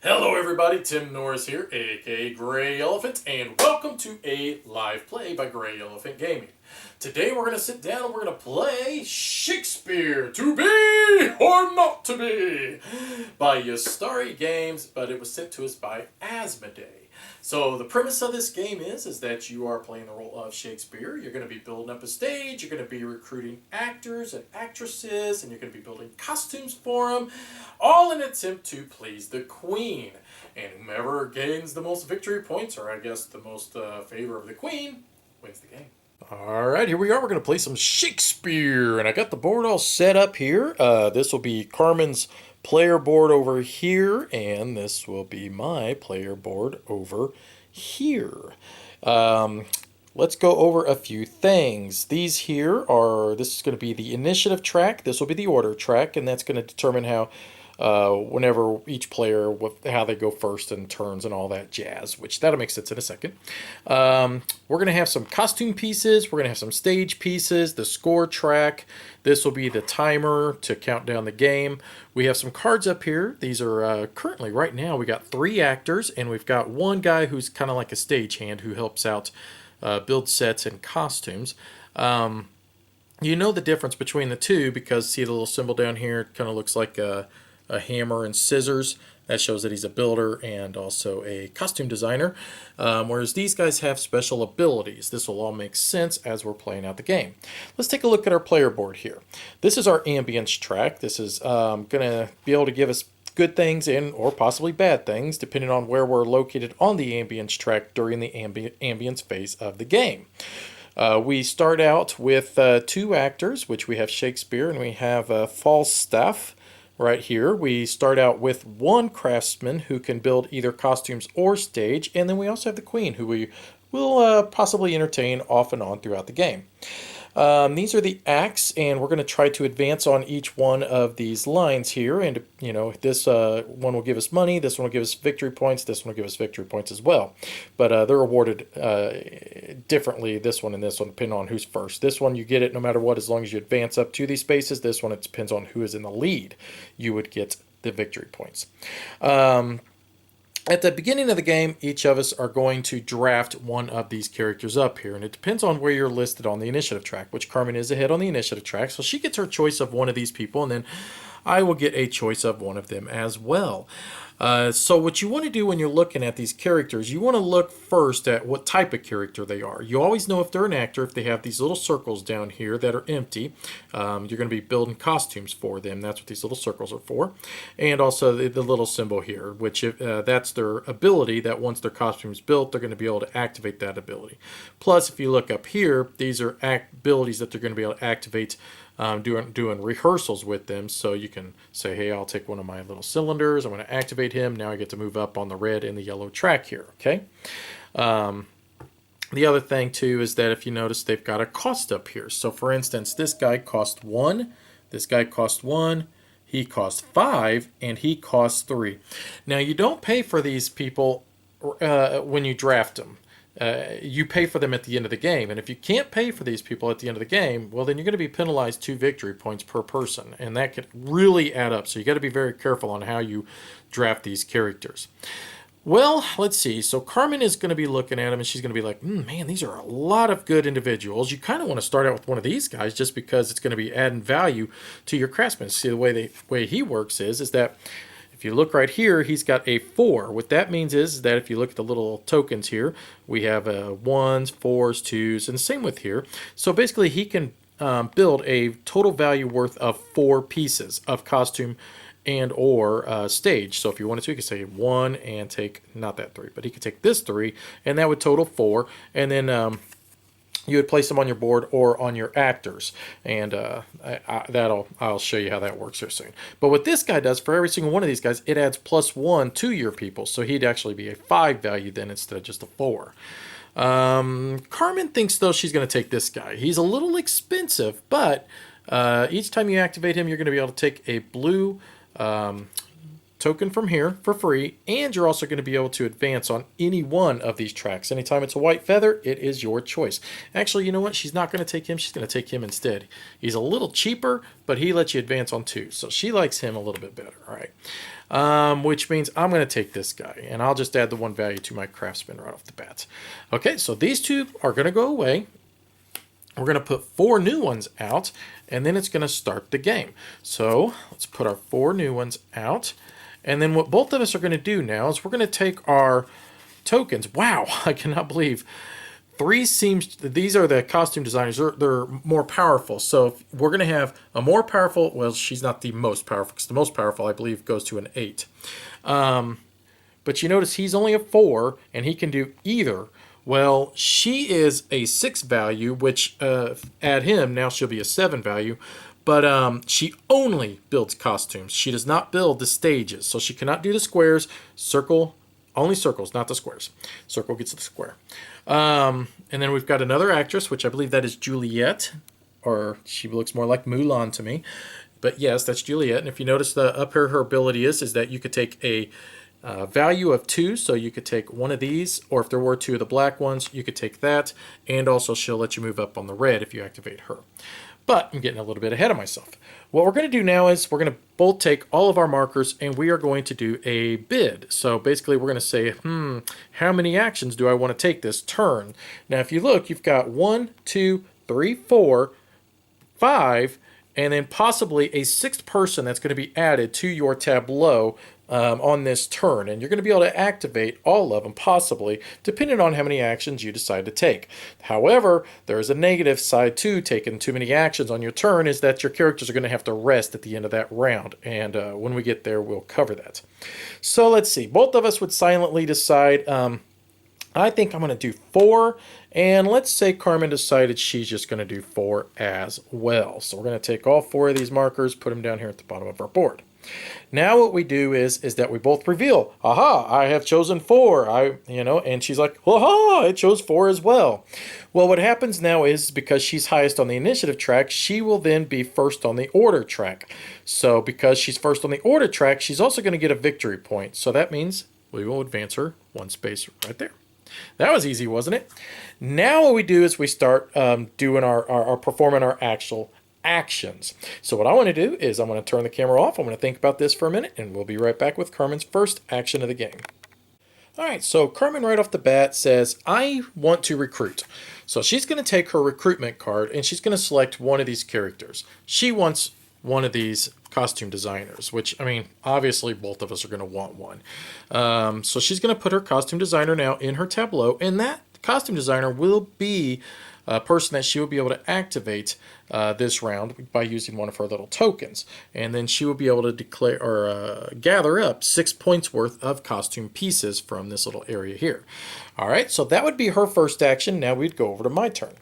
Hello everybody, Tim Norris here, aka GreyElephant, and welcome to a live play by GreyElephant Gaming. Today we're going to sit down and we're going to play Shakespeare, To Be or Not To Be, by Ystari Games, but it was sent to us by Asmodee. So the premise of this game is that you are playing the role of Shakespeare. You're going to be building up a stage, you're going to be recruiting actors and actresses, and you're going to be building costumes for them, all in an attempt to please the Queen. And whomever gains the most victory points, or I guess the most favor of the Queen, wins the game. Alright, here we are. We're going to play some Shakespeare, and I got the board all set up here. This will be Carmen's player board over here, and this will be my player board over here. Let's go over a few things. These here are, this is going to be the initiative track, this will be the order track, and that's going to determine how whenever each player, how they go first and turns and all that jazz, which that'll make sense in a second. We're going to have some costume pieces, we're going to have some stage pieces, the score track. This will be the timer to count down the game. We have some cards up here. These are currently, right now, we got 3 actors, and we've got one guy who's kind of like a stagehand who helps out build sets and costumes. You know the difference between the two because see the little symbol down here? It kind of looks like a hammer and scissors. That shows that he's a builder and also a costume designer, whereas these guys have special abilities. This will all make sense as we're playing out the game. Let's take a look at our player board here. This is our ambience track. This is going to be able to give us good things and or possibly bad things depending on where we're located on the ambience track during the ambience phase of the game. We start out with 2 actors, which we have Shakespeare and we have Falstaff. Right here, we start out with 1 craftsman who can build either costumes or stage, and then we also have the Queen, who we will possibly entertain off and on throughout the game. These are the acts, and we're going to try to advance on each one of these lines here. And, you know, this one will give us money, this one will give us victory points, this one will give us victory points as well. But they're awarded differently, this one and this one, depending on who's first. This one, you get it no matter what, as long as you advance up to these spaces. This one, it depends on who is in the lead. You would get the victory points. At the beginning of the game, each of us are going to draft one of these characters up here, and it depends on where you're listed on the initiative track, which Carmen is ahead on the initiative track, so she gets her choice of one of these people, and then I will get a choice of one of them as well. So what you want to do when you're looking at these characters, you want to look first at what type of character they are. You always know if they're an actor if they have these little circles down here that are empty. You're going to be building costumes for them. That's what these little circles are for. And also the little symbol here, which that's their ability that once their costume is built, they're going to be able to activate that ability. Plus, if you look up here, these are abilities that they're going to be able to activate doing rehearsals with them. So you can say, hey, I'll take one of my little cylinders, I'm going to activate him, now I get to move up on the red and the yellow track here, okay? The other thing too is that if you notice they've got a cost up here. So for instance, this guy cost 1, this guy cost 1, he cost 5, and he costs 3. Now you don't pay for these people when you draft them. You pay for them at the end of the game, and if you can't pay for these people at the end of the game, well then you're going to be penalized 2 victory points per person, and that could really add up. So you got to be very careful on how you draft these characters. Well, let's see. So Carmen is going to be looking at them, and she's going to be like, man, these are a lot of good individuals. You kind of want to start out with one of these guys just because it's going to be adding value to your craftsman. See, the way he works is that if you look right here, he's got a 4. What that means is that if you look at the little tokens here, we have 1s, 4s, 2s, and the same with here. So basically he can build a total value worth of 4 pieces of costume and or stage. So if you wanted to, you could say 1 and take, not that 3, but he could take this 3, and that would total 4, and then you would place them on your board or on your actors, and I'll show you how that works here soon. But what this guy does for every single one of these guys, it adds +1 to your people, so he'd actually be a 5 value then instead of just a 4. Carmen thinks though she's going to take this guy. He's a little expensive, but each time you activate him, you're going to be able to take a blue token from here for free, and you're also going to be able to advance on any one of these tracks. Anytime it's a white feather, it is your choice. Actually, you know what? She's not going to take him. She's going to take him instead. He's a little cheaper, but he lets you advance on 2. So she likes him a little bit better. All right. Which means I'm going to take this guy, and I'll just add the 1 value to my craftsman right off the bat. Okay, so these 2 are going to go away. We're going to put 4 new ones out, and then it's going to start the game. So let's put our 4 new ones out. And then what both of us are going to do now is we're going to take our tokens. Wow, I cannot believe. 3 seems, these are the costume designers. They're more powerful. So we're going to have a more powerful, well, she's not the most powerful, because the most powerful, I believe, goes to an 8. But you notice he's only a 4, and he can do either. Well, she is a 6 value, which add him, now she'll be a 7 value. But she only builds costumes. She does not build the stages. So she cannot do the squares, circle, only circles, not the squares. Circle gets the square. And then we've got another actress, which I believe that is Juliet. Or she looks more like Mulan to me. But yes, that's Juliet. And if you notice up here, her ability is that you could take a value of 2, so you could take one of these, or if there were 2 of the black ones, you could take that, and also she'll let you move up on the red if you activate her. But I'm getting a little bit ahead of myself. What we're going to do now is we're going to both take all of our markers, and we are going to do a bid. So basically we're going to say, how many actions do I want to take this turn? Now if you look, you've got 1, 2, 3, 4, 5, and then possibly a 6th person that's going to be added to your tableau on this turn, and you're going to be able to activate all of them possibly, depending on how many actions you decide to take. However, there is a negative side to taking too many actions on your turn, is that your characters are going to have to rest at the end of that round, and when we get there, we'll cover that. So let's see. Both of us would silently decide. I think I'm going to do 4, and let's say Carmen decided she's just going to do 4 as well. So we're going to take all 4 of these markers, put them down here at the bottom of our board. Now what we do is that we both reveal, aha, I have chosen 4. And she's like, aha, I chose 4 as well. Well, what happens now is, because she's highest on the initiative track, she will then be first on the order track. So because she's first on the order track, she's also going to get a victory point. So that means we will advance her 1 space right there. That was easy, wasn't it? Now what we do is we start doing performing our actual actions. So what I want to do is I'm going to turn the camera off. I'm going to think about this for a minute, and we'll be right back with Carmen's first action of the game. All right, so Carmen right off the bat says, I want to recruit. So she's going to take her recruitment card, and she's going to select one of these characters. She wants one of these costume designers, which, I mean, obviously both of us are going to want one. So she's going to put her costume designer now in her tableau, and that costume designer will be a person that she will be able to activate this round by using one of her little tokens. And then she will be able to declare or gather up 6 points worth of costume pieces from this little area here. All right, so that would be her first action. Now we'd go over to my turn.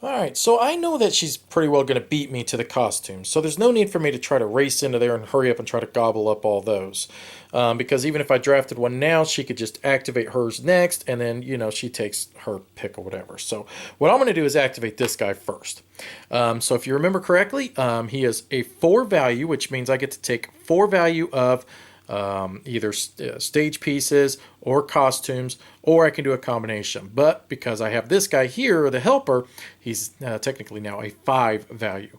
All right, so I know that she's pretty well going to beat me to the costumes, so there's no need for me to try to race into there and hurry up and try to gobble up all those. Because even if I drafted one now, she could just activate hers next, and then, you know, she takes her pick or whatever. So what I'm going to do is activate this guy first. So if you remember correctly, he is a 4 value, which means I get to take 4 value of either stage pieces or costumes, or I can do a combination. But because I have this guy here, the helper, he's technically now a 5 value.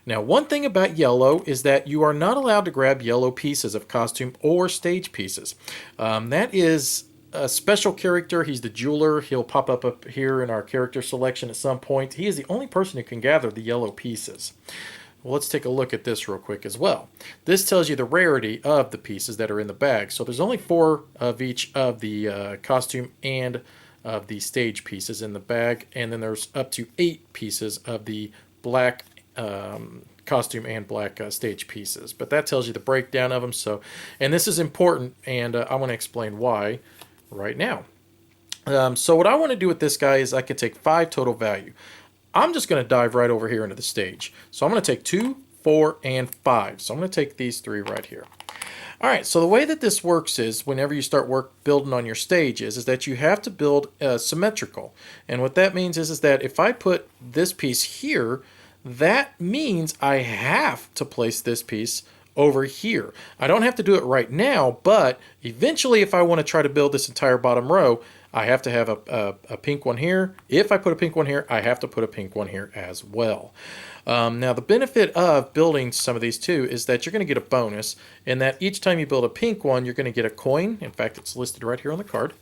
Now, one thing about yellow is that you are not allowed to grab yellow pieces of costume or stage pieces. That is a special character. He's the jeweler. He'll pop up here in our character selection at some point. He is the only person who can gather the yellow pieces. Well, let's take a look at this real quick as well. This tells you the rarity of the pieces that are in the bag. So there's only 4 of each of the costume and of the stage pieces in the bag. And then there's up to 8 pieces of the black costume and black stage pieces. But that tells you the breakdown of them. So, and this is important, and I want to explain why right now. So what I want to do with this guy is I can take 5 total value. I'm just going to dive right over here into the stage. So I'm going to take 2, 4, and 5. So I'm going to take these 3 right here. All right, so the way that this works is whenever you start building on your stages is that you have to build symmetrical. And what that means is that if I put this piece here, that means I have to place this piece over here. I don't have to do it right now, but eventually if I want to try to build this entire bottom row, I have to have a pink one here. If I put a pink one here, I have to put a pink one here as well. Now the benefit of building some of these too is that you're going to get a bonus, in that each time you build a pink one, you're going to get a coin. In fact, it's listed right here on the card.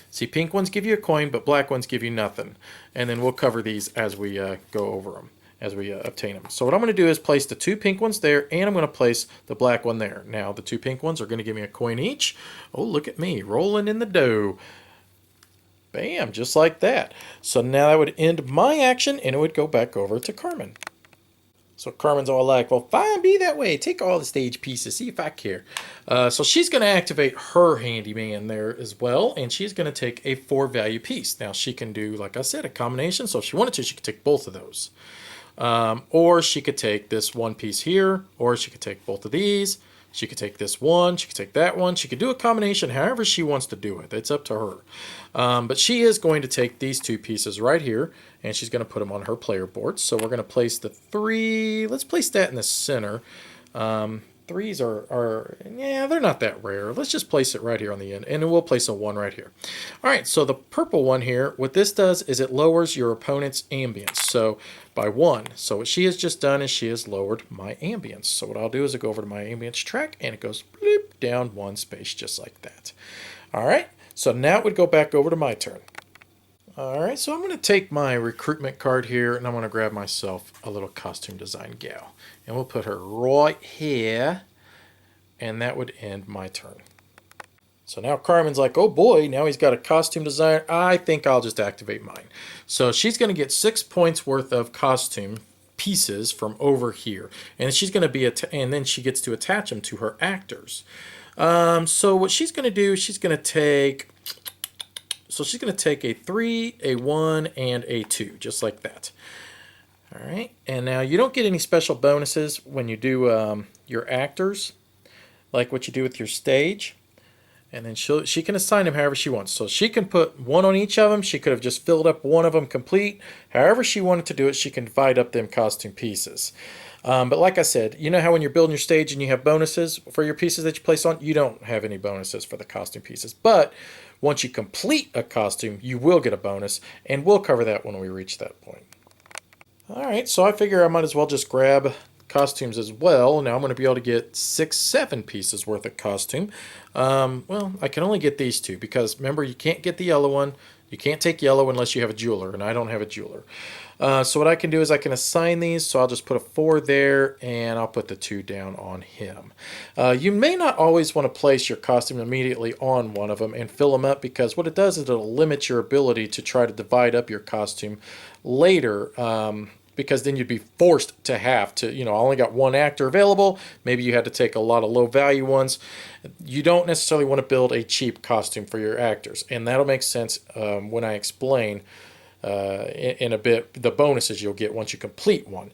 See, pink ones give you a coin, but black ones give you nothing. And then we'll cover these as we go over them, as we obtain them. So what I'm going to do is place the 2 pink ones there, and I'm going to place the black one there. Now the 2 pink ones are going to give me a coin each. Oh, look at me, rolling in the dough. Bam, just like that. So now that would end my action, and it would go back over to Carmen. So Carmen's all like, well, fine, be that way. Take all the stage pieces, see if I care. So she's going to activate her handyman there as well, and she's going to take a 4-value piece. Now she can do, like I said, a combination. So if she wanted to, she could take both of those. Or she could take this one piece here, or she could take both of these. She could take this one, she could take that one. She could do a combination however she wants to do it. It's up to her. But she is going to take these 2 pieces right here, and she's going to put them on her player board. So we're going to place the 3. Let's place that in the center. 3s are, yeah, they're not that rare. Let's just place it right here on the end, and then we'll place a 1 right here. All right, so the purple one here, what this does is it lowers your opponent's ambience, so by 1. So what she has just done is she has lowered my ambience. So what I'll do is I go over to my ambience track, and it goes bloop down 1 space just like that. All right, so now it would go back over to my turn. All right, so I'm going to take my recruitment card here, and I'm going to grab myself a little costume design gal. And we'll put her right here, and that would end my turn. So now Carmen's like, oh boy, now he's got a costume designer. I think I'll just activate mine. So she's going to get 6 points worth of costume pieces from over here. And she's going to be, and then she gets to attach them to her actors. So what she's going to do, she's going to take... So she's going to take a 3, a 1, and a 2, just like that. All right, and now you don't get any special bonuses when you do your actors, like what you do with your stage. And then she can assign them however she wants. So she can put 1 on each of them. She could have just filled up 1 of them complete. However she wanted to do it, she can divide up them costume pieces. But like I said, you know how when you're building your stage and you have bonuses for your pieces that you place on, you don't have any bonuses for the costume pieces. But once you complete a costume, you will get a bonus, and we'll cover that when we reach that point. All right, so I figure I might as well just grab costumes as well. Now I'm going to be able to get 6, 7 pieces worth of costume. Well, I can only get these 2 because remember, you can't get the yellow one. You can't take yellow unless you have a jeweler, and I don't have a jeweler. So what I can do is I can assign these, so I'll just put a 4 there, and I'll put the 2 down on him. You may not always want to place your costume immediately on one of them and fill them up, because what it does is it'll limit your ability to try to divide up your costume later, because then you'd be forced to have to, I only got 1 actor available. Maybe you had to take a lot of low value ones. You don't necessarily want to build a cheap costume for your actors, and that'll make sense when I explain in a bit the bonuses you'll get once you complete one.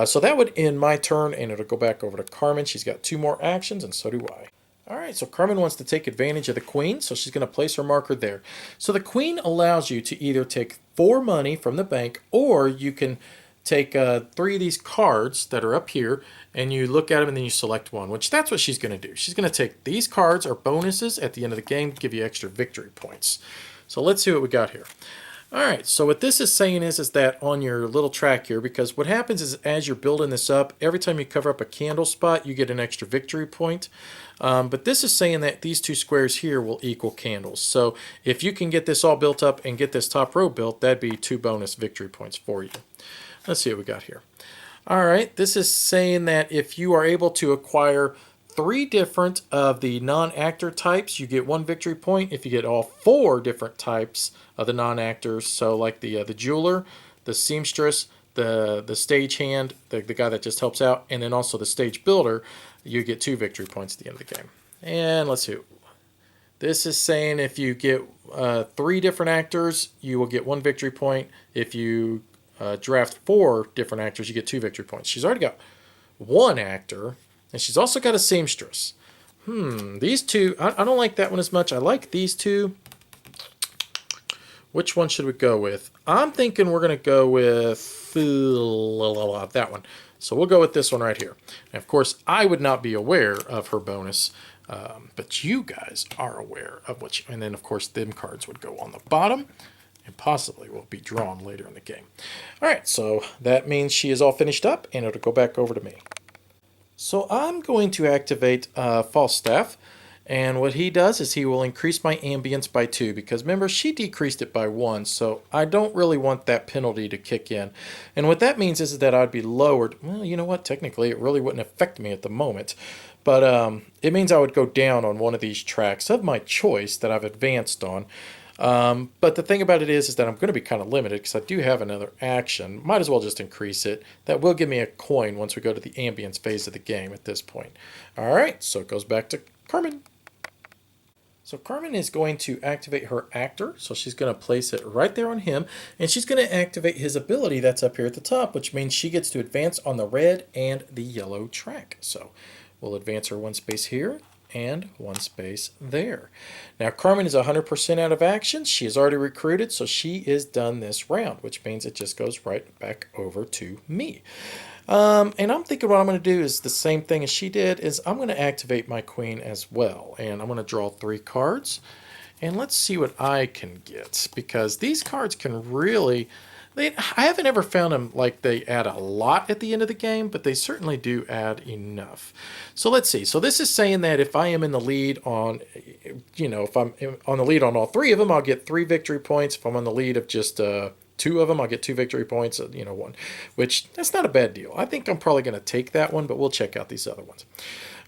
So that would end my turn, and it'll go back over to Carmen. She's got 2 more actions, and so do I. All right, so Carmen wants to take advantage of the queen, so she's going to place her marker there. So the queen allows you to either take 4 money from the bank, or you can take 3 of these cards that are up here, and you look at them and then you select one, which that's what she's going to do. She's going to take these cards or bonuses at the end of the game to give you extra victory points. So let's see what we got here. All right, so what this is saying is that on your little track here, because what happens is as you're building this up, every time you cover up a candle spot, you get an extra victory point. But this is saying that these 2 squares here will equal candles. So if you can get this all built up and get this top row built, that'd be 2 bonus victory points for you. Let's see what we got here. All right, this is saying that if you are able to acquire 3 different of the non-actor types, you get 1 victory point. If you get all 4 different types of the non-actors, so like the jeweler, the seamstress, the stagehand, the guy that just helps out, and then also the stage builder, you get 2 victory points at the end of the game. And let's see. This is saying if you get 3 different actors, you will get 1 victory point. If you draft 4 different actors, you get 2 victory points. She's already got 1 actor, and she's also got a seamstress. These 2, I don't like that one as much. I like these 2. Which one should we go with? I'm thinking we're going to go with that one. So we'll go with this one right here. And of course, I would not be aware of her bonus, but you guys are aware of what and then, of course, them cards would go on the bottom and possibly will be drawn later in the game. All right, so that means she is all finished up, and it'll go back over to me. So I'm going to activate Falstaff. And what he does is he will increase my ambience by 2 because remember, she decreased it by 1, so I don't really want that penalty to kick in. And what that means is that I'd be lowered. Well, you know what? Technically, it really wouldn't affect me at the moment. But it means I would go down on one of these tracks of my choice that I've advanced on. But the thing about it is that I'm going to be kind of limited because I do have another action. Might as well just increase it. That will give me a coin once we go to the ambience phase of the game at this point. All right, so it goes back to Carmen. So Carmen is going to activate her actor, so she's going to place it right there on him, and she's going to activate his ability that's up here at the top, which means she gets to advance on the red and the yellow track. So we'll advance her 1 space here and 1 space there. Now Carmen is 100% out of action. She is already recruited, so she is done this round, which means it just goes right back over to me. And I'm thinking what I'm going to do is the same thing as she did, is I'm going to activate my queen as well. And I'm going to draw 3 cards. And let's see what I can get, because these cards can really... I haven't ever found them like they add a lot at the end of the game, but they certainly do add enough. So let's see. So this is saying that if I am in the lead on, if I'm on the lead on all 3 of them, I'll get 3 victory points. If I'm on the lead of just 2 of them, I'll get 2 victory points, 1, which that's not a bad deal. I think I'm probably going to take that one, but we'll check out these other ones.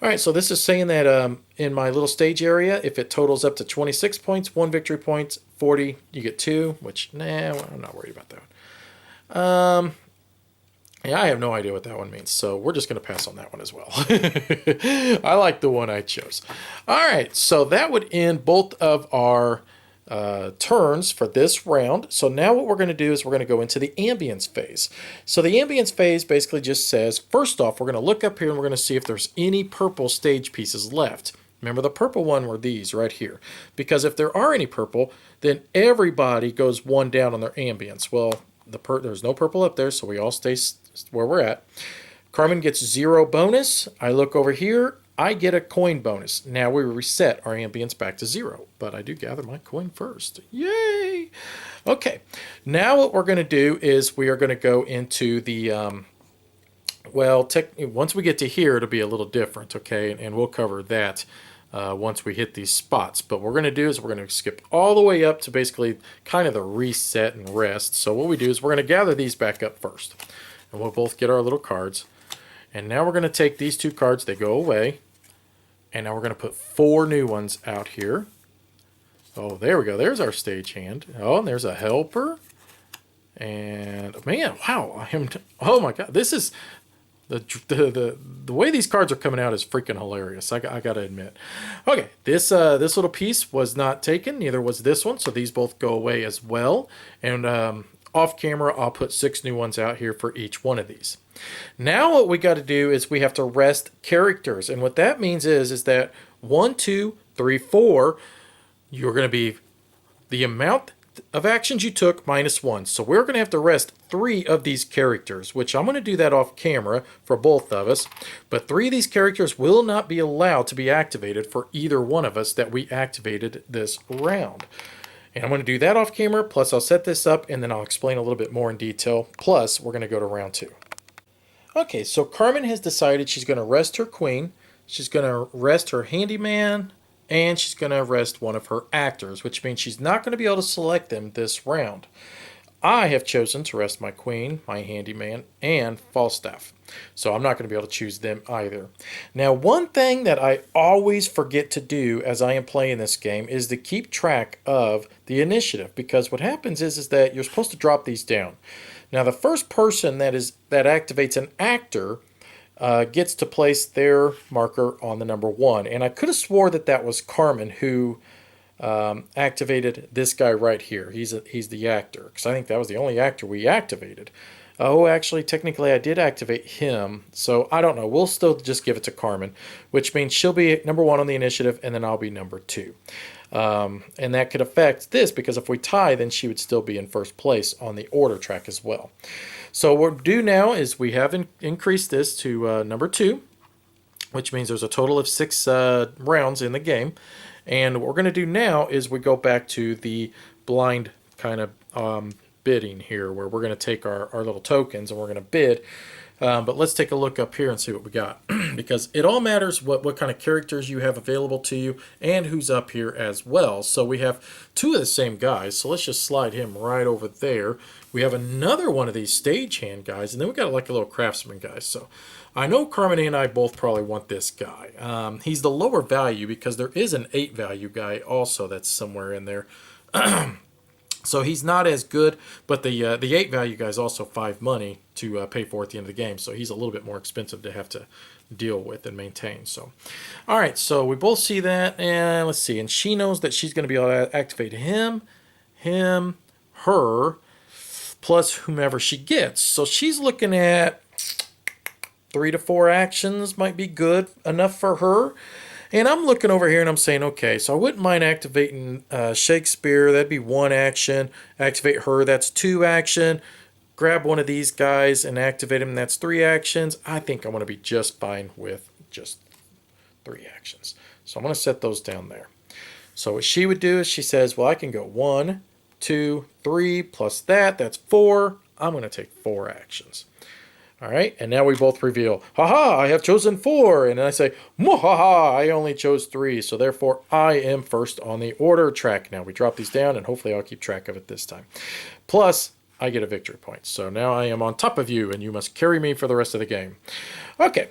All right, so this is saying that in my little stage area, if it totals up to 26 points, 1 victory point, 40, you get 2, which, nah, I'm not worried about that one. Yeah, I have no idea what that one means, so we're just going to pass on that one as well. I like the one I chose. All right, so that would end both of our turns for this round. So now what we're going to do is we're going to go into the ambience phase. So the ambience phase basically just says, first off, we're going to look up here and we're going to see if there's any purple stage pieces left. Remember, the purple one were these right here. Because if there are any purple, then everybody goes 1 down on their ambience. Well, there's no purple up there, so we all stay where we're at. Carmen gets 0 bonus. I look over here. I get a coin bonus. Now we reset our ambience back to 0, but I do gather my coin first. Yay! Okay, now what we're going to do is we are going to go into the, once we get to here, it'll be a little different, okay? And we'll cover that once we hit these spots. But what we're going to do is we're going to skip all the way up to basically kind of the reset and rest. So what we do is we're going to gather these back up first. And we'll both get our little cards. And now we're going to take these 2 cards. They go away. And now we're going to put 4 new ones out here. Oh, there we go. There's our stage hand. Oh, and there's a helper. And, man, wow. Oh, my God. This is... The way these cards are coming out is freaking hilarious. I got to admit. Okay, this little piece was not taken. Neither was this one, so these both go away as well. And off camera, I'll put 6 new ones out here for each one of these. Now what we got to do is we have to rest characters, and what that means is that 1, 2, 3, 4, you're going to be the amount of actions you took minus 1. So we're going to have to rest 3 of these characters, which I'm going to do that off camera for both of us. But 3 of these characters will not be allowed to be activated for either one of us that we activated this round. And I'm going to do that off camera, plus I'll set this up, and then I'll explain a little bit more in detail. Plus, we're going to go to round 2. Okay, so Carmen has decided she's going to rest her queen, she's going to rest her handyman, and she's going to rest one of her actors, which means she's not going to be able to select them this round. I have chosen to rest my queen, my handyman, and Falstaff. So I'm not going to be able to choose them either. Now, one thing that I always forget to do as I am playing this game is to keep track of the initiative, because what happens is that you're supposed to drop these down. Now, the first person that activates an actor gets to place their marker on the number 1. And I could have swore that was Carmen who activated this guy right here. He's the actor, because I think that was the only actor we activated. Oh, actually, technically, I did activate him. So I don't know. We'll still just give it to Carmen, which means she'll be number 1 on the initiative, and then I'll be number 2. And that could affect this, because if we tie, then she would still be in first place on the order track as well. So what we'll do now is we have increased this to number 2, which means there's a total of 6 rounds in the game. And what we're going to do now is we go back to the blind kind of bidding here, where we're going to take our little tokens and we're going to bid. But let's take a look up here and see what we got, because it all matters what kind of characters you have available to you and who's up here as well. So we have 2 of the same guys, so let's just slide him right over there. We have another one of these stagehand guys, and then we got like a little craftsman guy. So I know Carmen and I both probably want this guy. He's the lower value because there is an 8 value guy also that's somewhere in there. So he's not as good, but the 8 value guy is also 5 money to pay for at the end of the game. So he's a little bit more expensive to have to deal with and maintain. So, all right, so we both see that, and let's see. And she knows that she's going to be able to activate him, her, plus whomever she gets. So she's looking at 3 to 4 actions might be good enough for her. And I'm looking over here and I'm saying, okay, so I wouldn't mind activating Shakespeare. That'd be 1 action. Activate her, that's 2 action. Grab one of these guys and activate him, that's 3 actions. I think I'm going to be just fine with just 3 actions. So I'm going to set those down there. So what she would do is she says, well, I can go 1, 2, 3, plus that's 4. I'm going to take 4 actions. All right, and now we both reveal, haha, I have chosen 4. And then I say, mwahaha, I only chose 3. So therefore, I am first on the order track. Now we drop these down, and hopefully I'll keep track of it this time. Plus, I get a victory point. So now I am on top of you, and you must carry me for the rest of the game. Okay,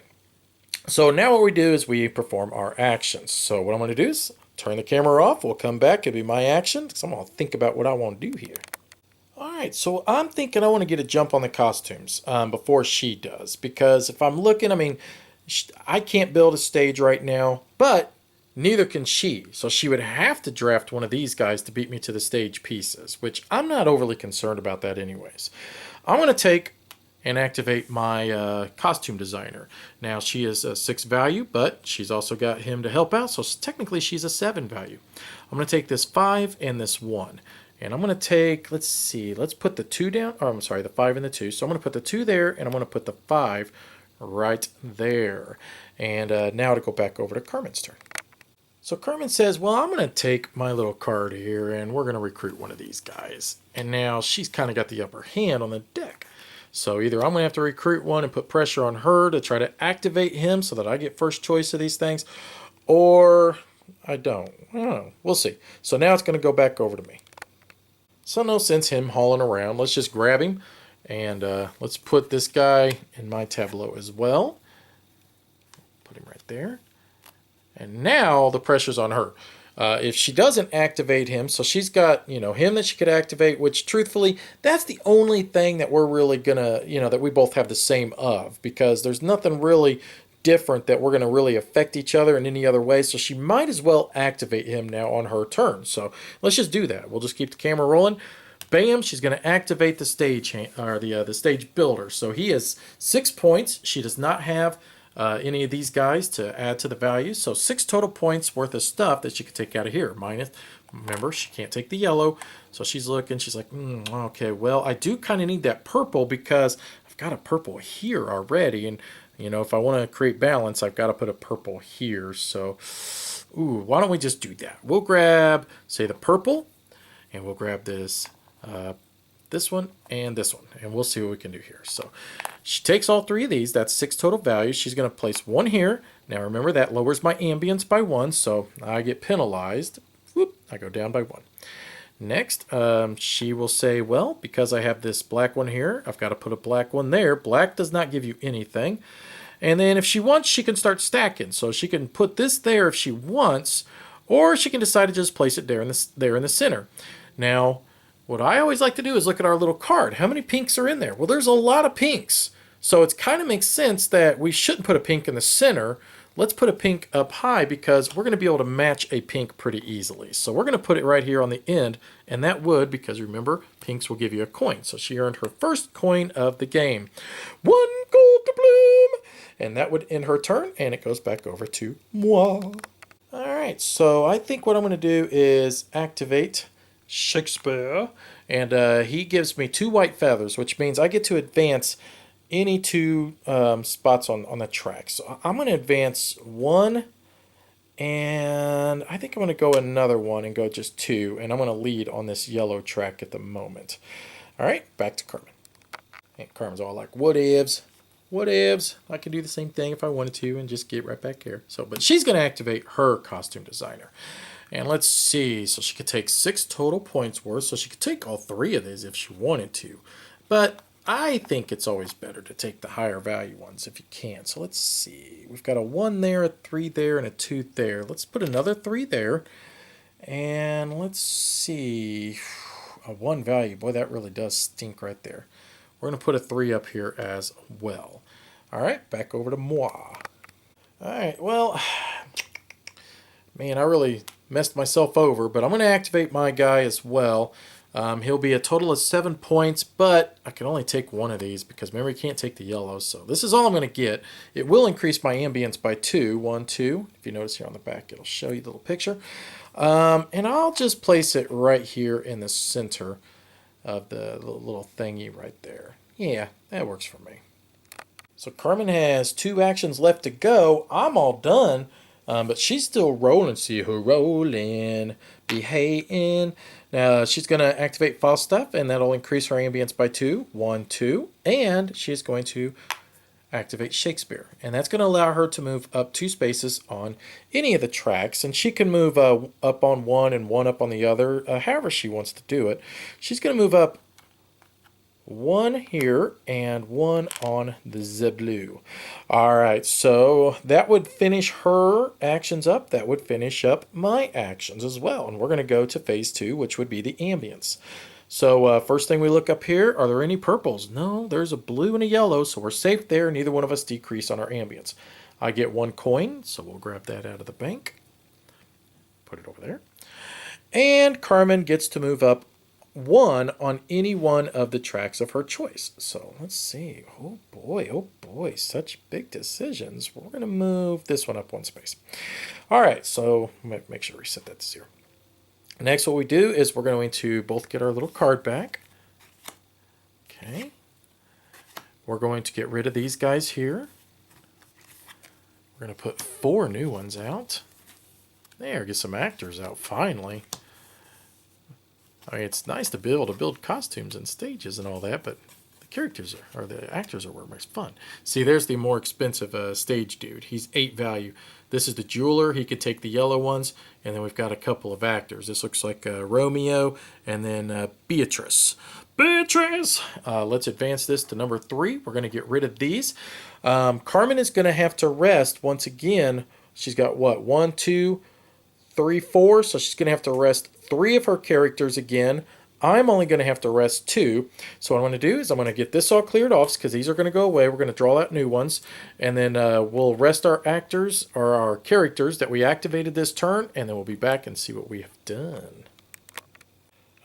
so now what we do is we perform our actions. So what I'm going to do is turn the camera off. We'll come back. It'll be my action, because I'm going to think about what I want to do here. Alright, so I'm thinking I want to get a jump on the costumes before she does. Because if I'm looking, I mean, I can't build a stage right now, but neither can she. So she would have to draft one of these guys to beat me to the stage pieces, which I'm not overly concerned about that anyways. I'm going to take and activate my costume designer. Now, she is a 6 value, but she's also got him to help out, so technically she's a 7 value. I'm going to take this 5 and this 1. And I'm going to take, let's see, let's put the 2 down. Oh, I'm sorry, the 5 and the 2. So I'm going to put the 2 there, and I'm going to put the 5 right there. And now to go back over to Carmen's turn. So Carmen says, well, I'm going to take my little card here, and we're going to recruit one of these guys. And now she's kind of got the upper hand on the deck. So either I'm going to have to recruit one and put pressure on her to try to activate him so that I get first choice of these things, or I don't. I don't know. We'll see. So now it's going to go back over to me. So no sense him hauling around. Let's just grab him, and let's put this guy in my tableau as well. Put him right there. And now the pressure's on her. If she doesn't activate him, so she's got, him that she could activate, which truthfully, that's the only thing that we're really gonna, that we both have the same of, because there's nothing really different that we're going to really affect each other in any other way. So she might as well activate him now on her turn. So let's just do that. We'll just keep the camera rolling. Bam, she's going to activate the stage or the stage builder. So he has 6 points. She does not have any of these guys to add to the value. So 6 total points worth of stuff that she could take out of here. Minus, remember, she can't take the yellow. So she's looking, she's like, okay, well, I do kind of need that purple because I've got a purple here already. And if I want to create balance, I've got to put a purple here. So, why don't we just do that? We'll grab, say, the purple, and we'll grab this, this one, and this one, and we'll see what we can do here. So, she takes all 3 of these. That's 6 total values. She's going to place 1 here. Now, remember, that lowers my ambience by 1, so I get penalized. Whoop, I go down by 1. Next, she will say, well, because I have this black one here, I've got to put a black one there. Black does not give you anything. And then if she wants, she can start stacking. So she can put this there if she wants, or she can decide to just place it there in the center. Now, what I always like to do is look at our little card. How many pinks are in there? Well, there's a lot of pinks. So it kind of makes sense that we shouldn't put a pink in the center. let's put a pink up high because we're going to be able to match a pink pretty easily. So we're going to put it right here on the end, and that would, because remember, pinks will give you a coin. So she earned her first coin of the game. 1 gold to bloom! And that would end her turn, and it goes back over to moi. All right, so I think what I'm going to do is activate Shakespeare, and he gives me 2 white feathers, which means I get to advance any 2 spots on the track. So I'm going to advance 1, and I think I'm going to go another 1 and go just 2, and I'm going to lead on this yellow track at the moment. All right, back to Carmen. And Carmen's all like, what ifs? What ifs? I could do the same thing if I wanted to and just get right back here. So, but she's going to activate her costume designer. And let's see. So she could take 6 total points worth. So she could take all 3 of these if she wanted to. But I think it's always better to take the higher value ones if you can. So let's see. We've got a 1 there, a 3 there, and a 2 there. Let's put another 3 there. And let's see. A 1 value. Boy, that really does stink right there. We're going to put a 3 up here as well. All right, back over to moi. All right, well, man, I really messed myself over, but I'm going to activate my guy as well. He'll be a total of 7 points, but I can only take 1 of these because remember, you can't take the yellows. So this is all I'm going to get. It will increase my ambience by 2. 1, 2. If you notice here on the back, it'll show you the little picture. And I'll just place it right here in the center of the little thingy right there. Yeah, that works for me. So Carmen has 2 actions left to go. I'm all done, but she's still rolling. See her rolling, behaving. Now she's going to activate Falstaff, and that'll increase her ambience by 2. 1, 2. And she's going to activate Shakespeare, and that's going to allow her to move up 2 spaces on any of the tracks, and she can move up on 1 and 1 up on the other, however she wants to do it. She's going to move up 1 here and 1 on the blue. All right, so that would finish her actions up. That would finish up my actions as well, and we're going to go to phase 2, which would be the ambience. So first thing we look up here, are there any purples? No, there's a blue and a yellow, so we're safe there. Neither one of us decrease on our ambience. I get 1 coin, so we'll grab that out of the bank. Put it over there. And Carmen gets to move up 1 on any one of the tracks of her choice. So let's see. Oh boy, such big decisions. We're going to move this one up 1 space. All right, so make sure to reset that to 0. Next, what we do is we're going to both get our little card back. Okay. We're going to get rid of these guys here. We're going to put 4 new ones out. There, get some actors out finally. I mean, it's nice to be able to build costumes and stages and all that, but the characters or the actors are where it makes fun. See, there's the more expensive stage dude. He's 8 value. This is the jeweler. He could take the yellow ones, and then we've got a couple of actors. This looks like Romeo and then Beatrice. Beatrice! Let's advance this to number 3. We're going to get rid of these. Carmen is going to have to rest once again. She's got what? 1, 2, 3, 4. So she's going to have to rest 3 of her characters again. I'm only going to have to rest 2. So what I'm going to do is I'm going to get this all cleared off because these are going to go away. We're going to draw out new ones. And then we'll rest our actors or our characters that we activated this turn. And then we'll be back and see what we have done.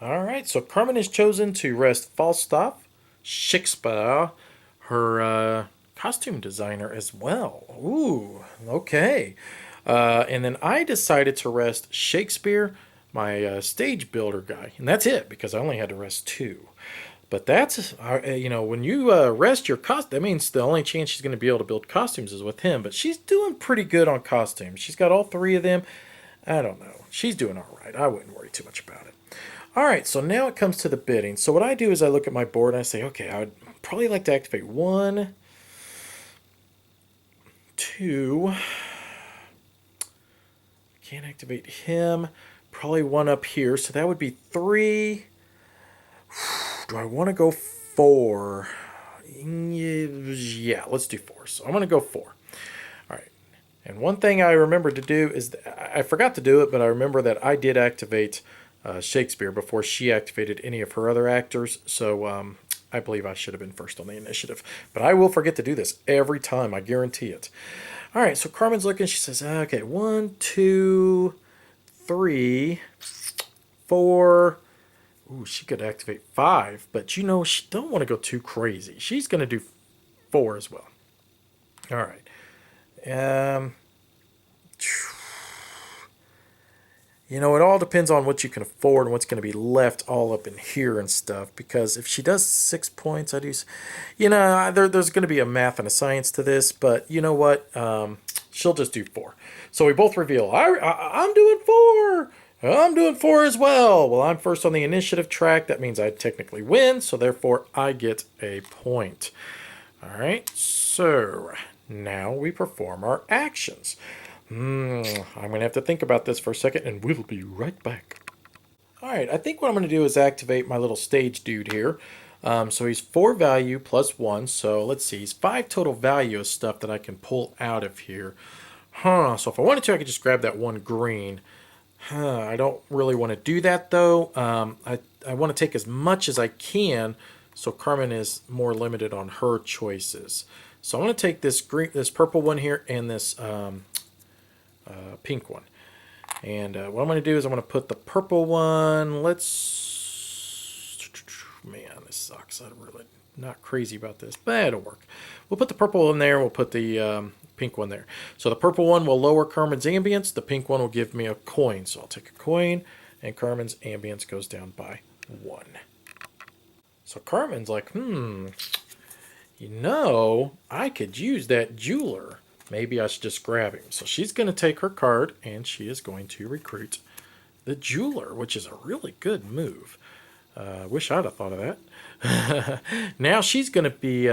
All right. So Carmen has chosen to rest Falstaff, Shakespeare, her costume designer as well. Ooh, okay. And then I decided to rest Shakespeare, my stage builder guy, and that's it because I only had to rest 2. But that's when you rest your costume, that means the only chance she's going to be able to build costumes is with him. But she's doing pretty good on costumes. She's got all 3 of them. I don't know. She's doing all right. I wouldn't worry too much about it. All right, so now it comes to the bidding. So what I do is I look at my board and I say, okay, I would probably like to activate 1, 2. Can't activate him. Probably 1 up here, so that would be 3. Do I want to go 4? Yeah, let's do 4. So I'm going to go 4. All right. And one thing I remember to do is, I forgot to do it, but I remember that I did activate Shakespeare before she activated any of her other actors. So I believe I should have been first on the initiative. But I will forget to do this every time, I guarantee it. All right, so Carmen's looking. She says, okay, 1, 2, 3, 4. Ooh, she could activate 5, but you know, she don't want to go too crazy. She's going to do 4 as well. All right. You know, it all depends on what you can afford and what's going to be left all up in here and stuff. Because if she does 6 points, I do... You know, there's going to be a math and a science to this. But you know what? She'll just do 4. So we both reveal, I'm doing 4. I'm doing 4 as well. Well, I'm first on the initiative track. That means I technically win. So therefore, I get a point. All right. So now we perform our actions. I'm going to have to think about this for a second, and we'll be right back. All right, I think what I'm going to do is activate my little stage dude here. So he's 4 value plus 1, so let's see. He's 5 total value of stuff that I can pull out of here. So if I wanted to, I could just grab that 1 green. I don't really want to do that, though. I want to take as much as I can, so Carmen is more limited on her choices. So I'm going to take this purple one here and this... pink one. And what I'm going to do is I'm going to put the purple one. Man, this sucks. I'm really not crazy about this, but it'll work. We'll put the purple in there. We'll put the pink one there. So the purple one will lower Carmen's ambience. The pink one will give me a coin. So I'll take a coin, and Carmen's ambience goes down by 1. So Carmen's like, you know, I could use that jeweler. Maybe I should just grab him. So she's going to take her card, and she is going to recruit the jeweler, which is a really good move. Wish I'd have thought of that. Now she's going to be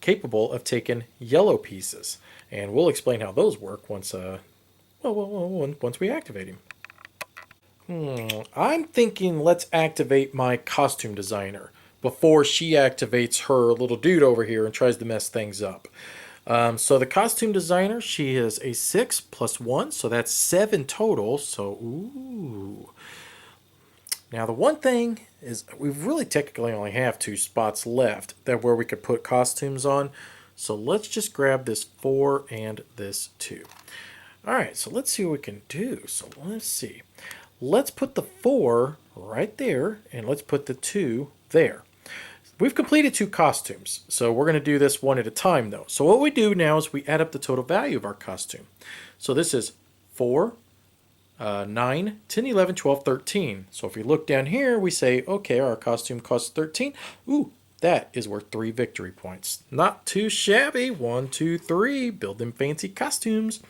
capable of taking yellow pieces, and we'll explain how those work once once we activate him. I'm thinking let's activate my costume designer before she activates her little dude over here and tries to mess things up. So the costume designer, she is a 6 plus 1, so that's 7 total. So, ooh. Now the one thing is we really technically only have 2 spots left where we could put costumes on. So let's just grab this 4 and this 2. All right, so let's see what we can do. So let's see. Let's put the 4 right there, and let's put the 2 there. We've completed 2 costumes, so we're going to do this one at a time, though. So what we do now is we add up the total value of our costume. So this is 4, 9, 10, 11, 12, 13. So if we look down here, we say, okay, our costume costs 13. Ooh, that is worth 3 victory points. Not too shabby. 1, 2, 3. Build them fancy costumes.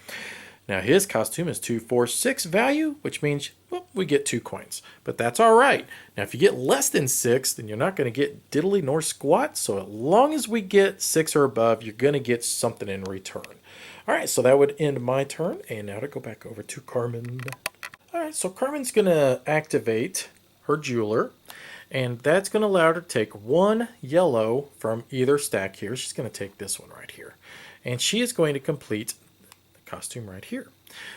Now his costume is 2, 4, 6 value, which means, well, we get 2 coins. But that's all right. Now if you get less than 6, then you're not going to get diddly nor squat. So as long as we get 6 or above, you're going to get something in return. All right, so that would end my turn. And now to go back over to Carmen. All right, so Carmen's going to activate her jeweler. And that's going to allow her to take 1 yellow from either stack here. She's going to take this one right here. And she is going to complete costume right here.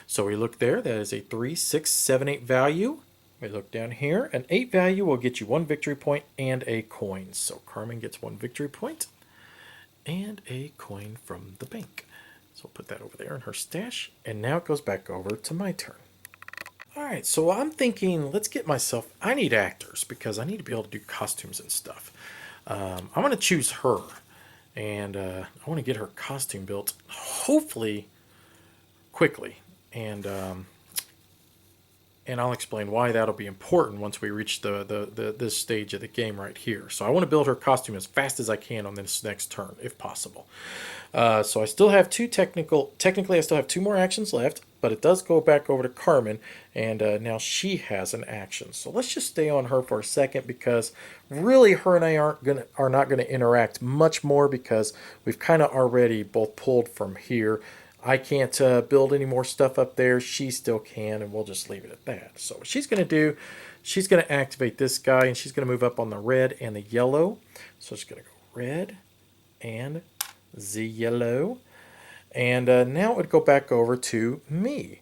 So we look there, that is a 3, 6, 7, 8 value. We look down here, an 8 value will get you 1 victory point and a coin. So Carmen gets 1 victory point and a coin from the bank. So we'll put that over there in her stash, and now it goes back over to my turn. All right, so I'm thinking, let's get myself, I need actors because I need to be able to do costumes and stuff. I'm going to choose her, and I want to get her costume built, hopefully quickly, and I'll explain why that'll be important once we reach this stage of the game right here. So I want to build her costume as fast as I can on this next turn, if possible. So I still have technically I still have 2 more actions left, but it does go back over to Carmen, and now she has an action. So let's just stay on her for a second, because really her and I are not gonna interact much more, because we've kind of already both pulled from here. I can't build any more stuff up there. She still can, and we'll just leave it at that. So what she's going to do, she's going to activate this guy, and she's going to move up on the red and the yellow. So she's going to go red and the yellow. And now it would go back over to me.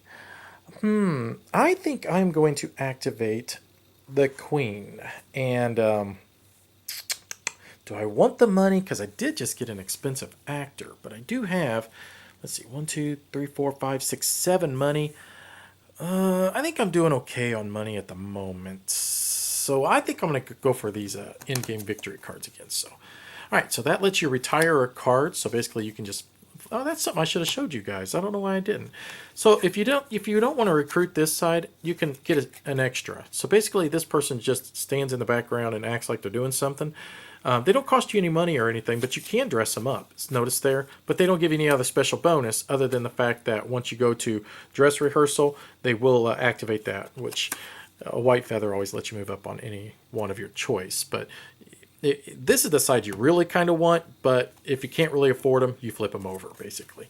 I think I'm going to activate the queen. And Do I want the money? Because I did just get an expensive actor, but I do have, let's see, 1, 2, 3, 4, 5, 6, 7 money. I think I'm doing okay on money at the moment. So I think I'm going to go for these in-game victory cards again. So, all right, so that lets you retire a card. So basically you can just, oh, that's something I should have showed you guys. I don't know why I didn't. So if you don't want to recruit this side, you can get an extra. So basically this person just stands in the background and acts like they're doing something. They don't cost you any money or anything, but you can dress them up. It's noticed there, but they don't give you any other special bonus other than the fact that once you go to dress rehearsal, they will activate that, which a white feather always lets you move up on any one of your choice. But this is the side you really kind of want, but if you can't really afford them, you flip them over, basically.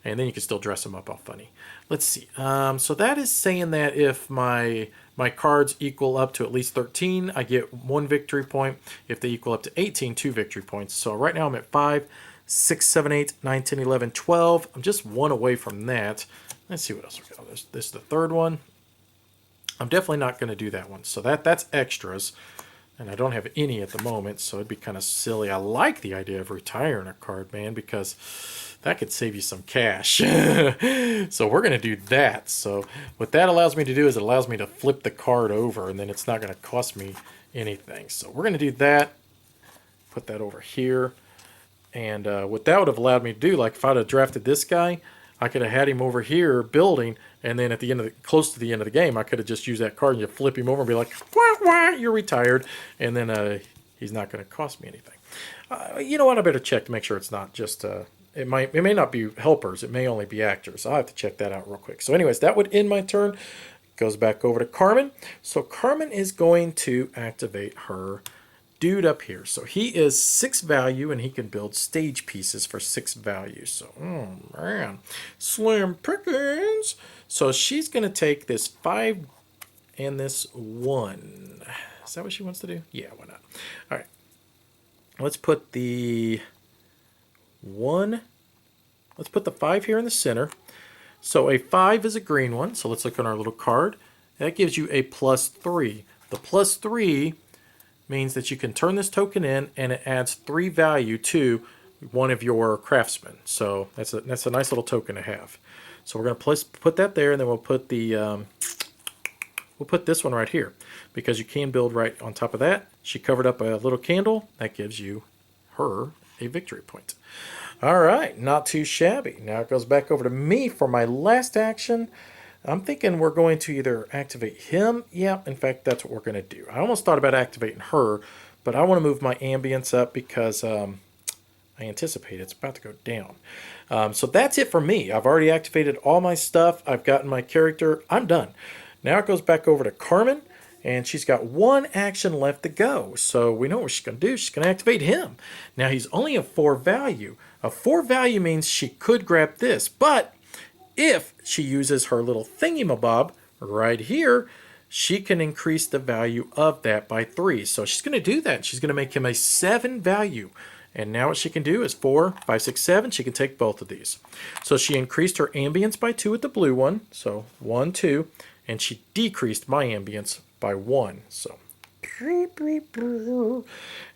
And then you can still dress them up all funny. Let's see. So that is saying that if my cards equal up to at least 13, I get 1 victory point. If they equal up to 18, 2 victory points. So right now I'm at 5, 6, 7, 8, 9, 10, 11, 12. I'm just 1 away from that. Let's see what else we got. This is the third one. I'm definitely not going to do that one. So that's extras. And I don't have any at the moment, so it'd be kind of silly. I like the idea of retiring a card, man, because that could save you some cash. So we're going to do that. So what that allows me to do is it allows me to flip the card over, and then it's not going to cost me anything. So we're going to do that. Put that over here. And what that would have allowed me to do, like if I'd have drafted this guy, I could have had him over here building, and then at the end of close to the end of the game, I could have just used that card and you flip him over and be like, wah, wah, you're retired, and then he's not going to cost me anything. You know what? I better check to make sure it's not just. It may not be helpers. It may only be actors. I'll have to check that out real quick. So, anyways, that would end my turn. Goes back over to Carmen. So Carmen is going to activate her dude up here. So he is 6 value, and he can build stage pieces for 6 value. So, oh man, slim pickings. So she's going to take this 5 and this 1. Is that what she wants to do? Yeah, why not? All right. Let's put the 1. Let's put the 5 here in the center. So a 5 is a green one. So let's look on our little card. That gives you a +3. The +3 means that you can turn this token in, and it adds 3 value to one of your craftsmen. So that's a nice little token to have. So we're going to put that there, and then we'll put the we'll put this one right here, because you can build right on top of that. She covered up a little candle. That gives her a victory point. All right, not too shabby. Now it goes back over to me for my last action. I'm thinking we're going to either activate him. Yeah, in fact, that's what we're going to do. I almost thought about activating her, but I want to move my ambience up because I anticipate it's about to go down. So that's it for me. I've already activated all my stuff. I've gotten my character. I'm done. Now it goes back over to Carmen, and she's got 1 action left to go. So we know what she's going to do. She's going to activate him. Now he's only a 4 value. A 4 value means she could grab this, but if she uses her little thingy-mabob right here, she can increase the value of that by 3. So she's going to do that. She's going to make him a 7 value. And now what she can do is 4, 5, 6, 7. She can take both of these. So she increased her ambience by 2 with the blue one. So 1, 2. And she decreased my ambience by 1. So,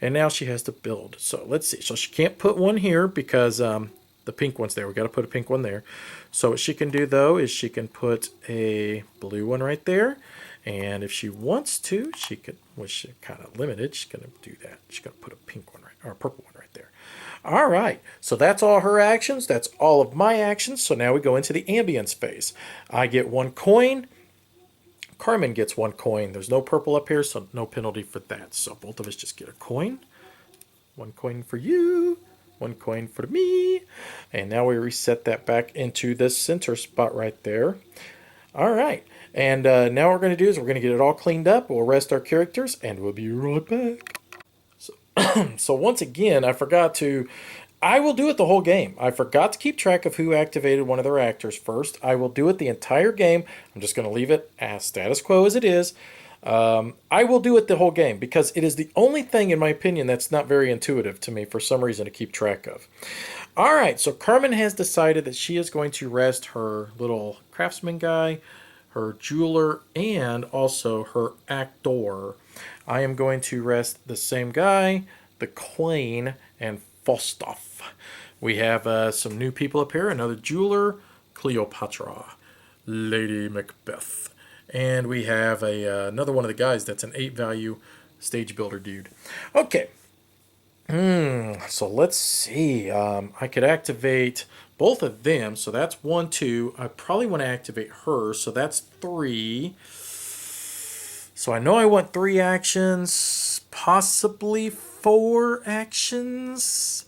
and now she has to build. So let's see. So she can't put 1 here because the pink one's there. We got to put a pink one there. So what she can do, though, is she can put a blue one right there. And if she wants to, she could, which is kind of limited, she's going to do that. She's going to put a pink one right, or a purple one right there. All right. So that's all her actions. That's all of my actions. So now we go into the ambience phase. I get 1 coin. Carmen gets 1 coin. There's no purple up here, so no penalty for that. So both of us just get a coin. 1 coin for you. 1 coin for me. And now we reset that back into the center spot right there. All right. And now what we're going to do is we're going to get it all cleaned up. We'll rest our characters, and we'll be right back. So once again, I will do it the whole game. I forgot to keep track of who activated one of their actors first. I will do it the entire game. I'm just going to leave it as status quo as it is. I will do it the whole game because it is the only thing, in my opinion, that's not very intuitive to me for some reason to keep track of. All right, so Carmen has decided that she is going to rest her little craftsman guy, her jeweler, and also her actor. I am going to rest the same guy, the Queen, and Falstaff. We have some new people up here. Another jeweler, Cleopatra, Lady Macbeth. And we have another one of the guys that's an 8 value stage builder dude. Okay. So let's see. I could activate both of them. So that's 1, 2. I probably want to activate her. So that's 3. So I know I want 3 actions, possibly 4 actions.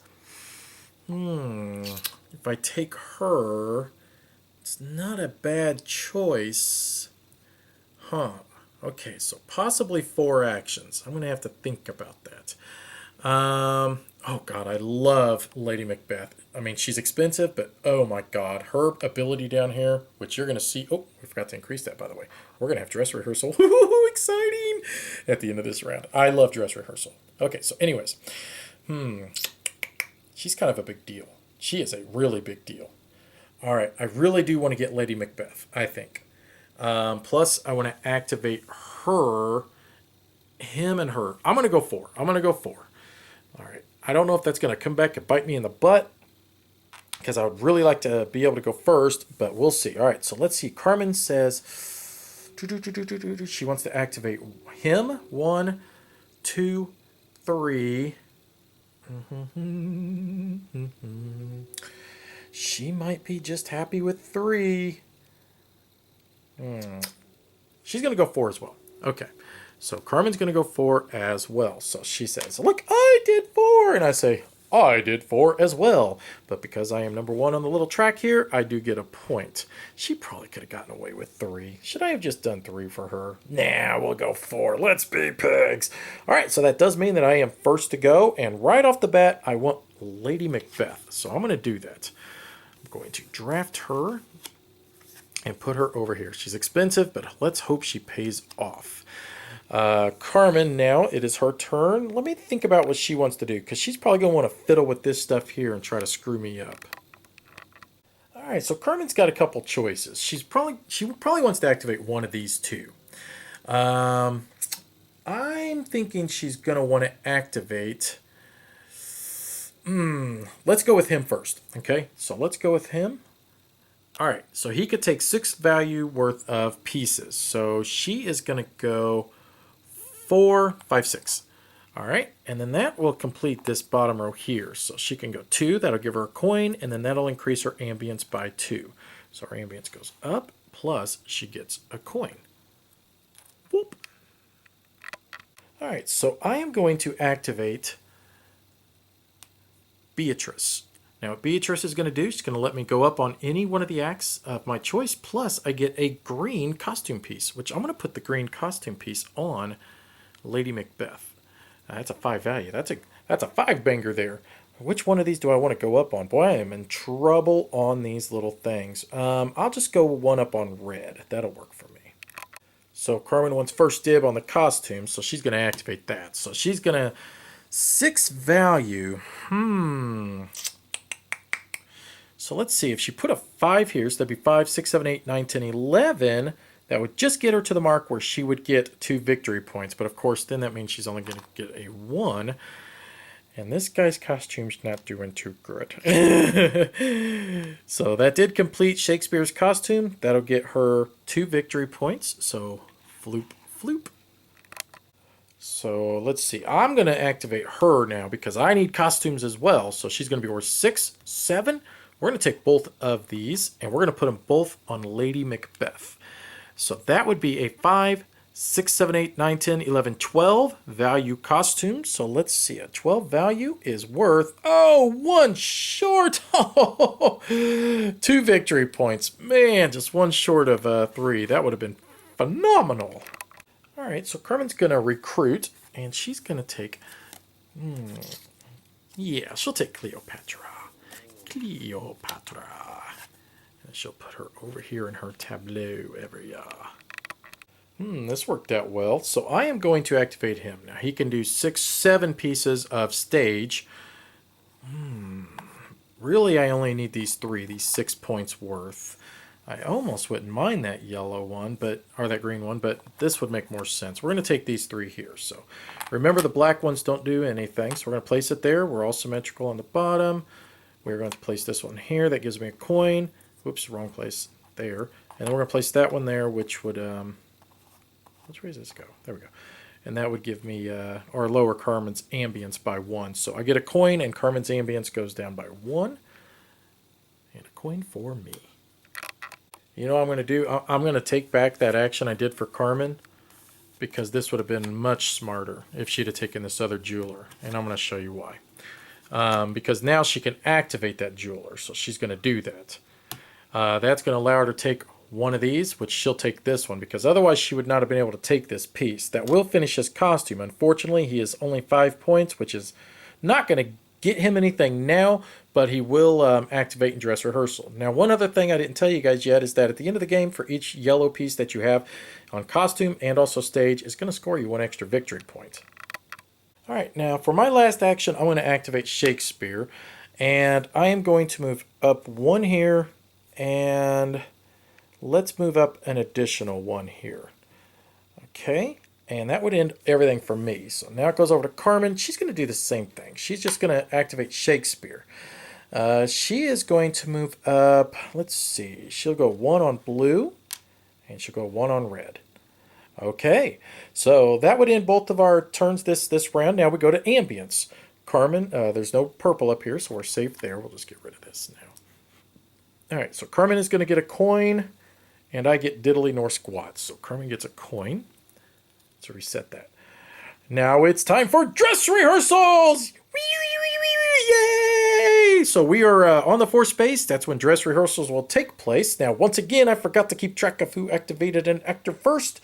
If I take her, it's not a bad choice. Okay, so possibly 4 actions. I'm going to have to think about that. Oh God, I love Lady Macbeth. I mean, she's expensive, but oh my God, her ability down here, which you're going to see. Oh, we forgot to increase that, by the way. We're going to have dress rehearsal. Exciting! At the end of this round. I love dress rehearsal. Okay, so anyways. She's kind of a big deal. She is a really big deal. All right, I really do want to get Lady Macbeth, I think. Plus, I want to activate her, him and her. I'm going to go 4. I'm going to go 4. All right. I don't know if that's going to come back and bite me in the butt, because I would really like to be able to go first, but we'll see. All right, so let's see. Carmen says she wants to activate him. 1, 2, 3. She might be just happy with 3. She's going to go 4 as well. Okay. So Carmen's going to go 4 as well. So she says, look, I did 4. And I say, I did 4 as well. But because I am number 1 on the little track here, I do get a point. She probably could have gotten away with 3. Should I have just done 3 for her? Nah, we'll go 4. Let's be pigs. All right, so that does mean that I am first to go. And right off the bat, I want Lady Macbeth. So I'm going to do that. I'm going to draft her and put her over here. She's expensive, but let's hope she pays off. Carmen, now it is her turn. Let me think about what she wants to do, because she's probably going to want to fiddle with this stuff here and try to screw me up. All right, so Carmen's got a couple choices. She probably wants to activate one of these 2. I'm thinking she's going to want to activate. Let's go with him first. Okay, so let's go with him. All right, so he could take 6 value worth of pieces. So she is going to go 4, 5, 6. All right, and then that will complete this bottom row here. So she can go 2, that'll give her a coin, and then that'll increase her ambience by 2. So her ambience goes up, plus she gets a coin. Whoop. All right, so I am going to activate Beatrice. Now what Beatrice is going to do, she's going to let me go up on any one of the acts of my choice, plus I get a green costume piece, which I'm going to put the green costume piece on Lady Macbeth. That's a 5 value. That's a 5 banger there. Which one of these do I want to go up on? Boy, I am in trouble on these little things. I'll just go 1 up on red. That'll work for me. So Carmen wants first dib on the costume, so she's going to activate that. So she's going to 6 value. So let's see, if she put a 5 here, so that'd be 5, 6, 7, 8, 9, 10, 11. That would just get her to the mark where she would get 2 victory points. But of course, then that means she's only going to get a 1. And this guy's costume's not doing too good. So that did complete Shakespeare's costume. That'll get her 2 victory points. So floop, floop. So let's see. I'm going to activate her now because I need costumes as well. So she's going to be worth 6, 7. We're going to take both of these and we're going to put them both on Lady Macbeth. So that would be a 5, 6, 7, 8, 9, 10, 11, 12 value costume. So let's see. A 12 value is worth, 1 short. 2 victory points. Man, just 1 short of 3. That would have been phenomenal. All right, so Carmen's going to recruit and she's going to take, yeah, she'll take Cleopatra. Cleopatra. And she'll put her over here in her tableau area. This worked out well. So I am going to activate him. Now he can do 6, 7 pieces of stage. Really, I only need these 3, these 6 points worth. I almost wouldn't mind that yellow one, but or that green one, but this would make more sense. We're going to take these three here. So remember, the black ones don't do anything, so we're going to place it there. We're all symmetrical on the bottom. We're going to place this one here. That gives me a coin. Whoops, wrong place. There. And then we're going to place that one there, which would, which way does this go? There we go. And that would give me, or lower Carmen's Ambience by 1. So I get a coin, and Carmen's Ambience goes down by 1. And a coin for me. You know what I'm going to do? I'm going to take back that action I did for Carmen, because this would have been much smarter if she'd have taken this other jeweler. And I'm going to show you why. Because now she can activate that jeweler, so she's going to do that. That's going to allow her to take one of these, which she'll take this one, because otherwise she would not have been able to take this piece. That will finish his costume. Unfortunately, he is only 5 points, which is not going to get him anything now, but he will activate in dress rehearsal. Now, one other thing I didn't tell you guys yet is that at the end of the game, for each yellow piece that you have on costume and also stage, is going to score you 1 extra victory point. All right, now for my last action, I'm going to activate Shakespeare, and I am going to move up 1 here, and let's move up an additional 1 here. Okay, and that would end everything for me. So now it goes over to Carmen. She's going to do the same thing. She's just going to activate Shakespeare. She is going to move up, let's see, she'll go 1 on blue, and she'll go 1 on red. Okay, so that would end both of our turns this round. Now we go to Ambience. Carmen, there's no purple up here, so we're safe there. We'll just get rid of this now. All right, so Carmen is going to get a coin, and I get diddly nor squat. So Carmen gets a coin. Let's reset that. Now it's time for dress rehearsals! Yay! So we are on the 4th space. That's when dress rehearsals will take place. Now, once again, I forgot to keep track of who activated an actor first.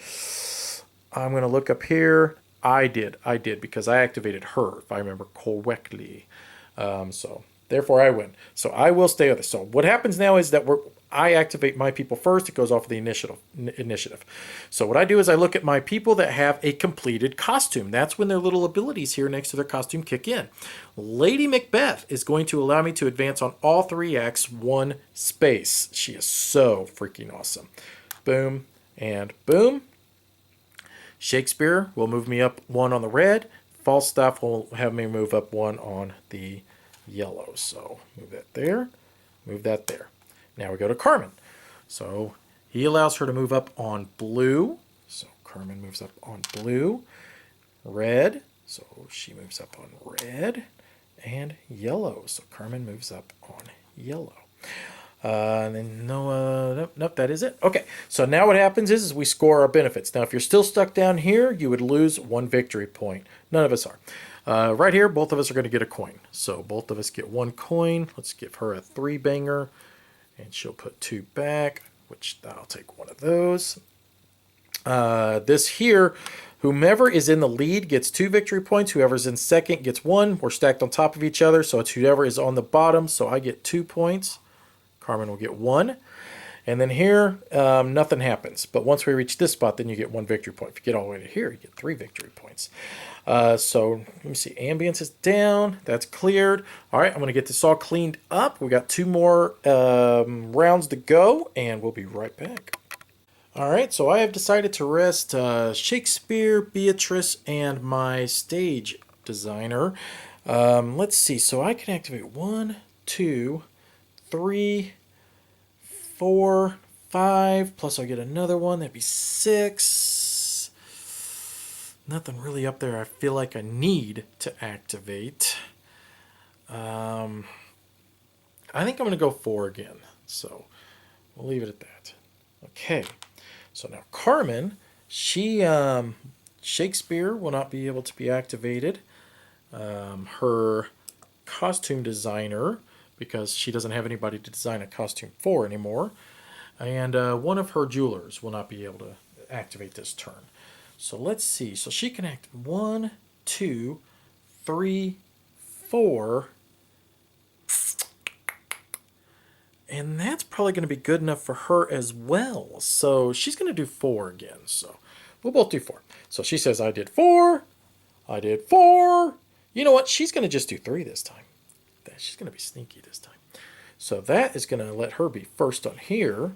I'm going to look up here. I did, because I activated her, if I remember correctly. So therefore, I win. So I will stay with it. So what happens now is that I activate my people first. It goes off of the initiative. So what I do is I look at my people that have a completed costume. That's when their little abilities here next to their costume kick in. Lady Macbeth is going to allow me to advance on all 3 acts 1 space. She is so freaking awesome. Boom and boom. Shakespeare will move me up 1 on the red. Falstaff will have me move up 1 on the yellow. So move that there, move that there. Now we go to Carmen. So he allows her to move up on blue. So Carmen moves up on blue. Red. So she moves up on red. And yellow. So Carmen moves up on yellow. And then nope, that is it. Okay, so now what happens is we score our benefits. Now, if you're still stuck down here, you would lose 1 victory point. None of us are. Right here, both of us are going to get a coin. So both of us get 1 coin. Let's give her a 3-banger. And she'll put 2 back, which I'll take 1 of those. This here, whomever is in the lead gets 2 victory points. Whoever's in second gets 1. We're stacked on top of each other, so it's whoever is on the bottom. So I get 2 points. Carmen will get 1. And then here, nothing happens. But once we reach this spot, then you get 1 victory point. If you get all the way to here, you get 3 victory points. So let me see. Ambience is down. That's cleared. All right, I'm going to get this all cleaned up. We got 2 more rounds to go, and we'll be right back. All right, so I have decided to rest Shakespeare, Beatrice, and my stage designer. Let's see. So I can activate 1, 2, 3, 4, 5, plus I'll get another one. That'd be 6. Nothing really up there I feel like I need to activate. I think I'm going to go 4 again. So we'll leave it at that. Okay. So now Carmen, Shakespeare will not be able to be activated. Her costume designer, because she doesn't have anybody to design a costume for anymore. And one of her jewelers will not be able to activate this turn. So let's see. So she can act 1, 2, 3, 4. And that's probably going to be good enough for her as well. So she's going to do 4 again. So we'll both do 4. So she says, I did 4. I did 4. You know what? She's going to just do 3 this time. She's going to be sneaky this time. So that is going to let her be first on here.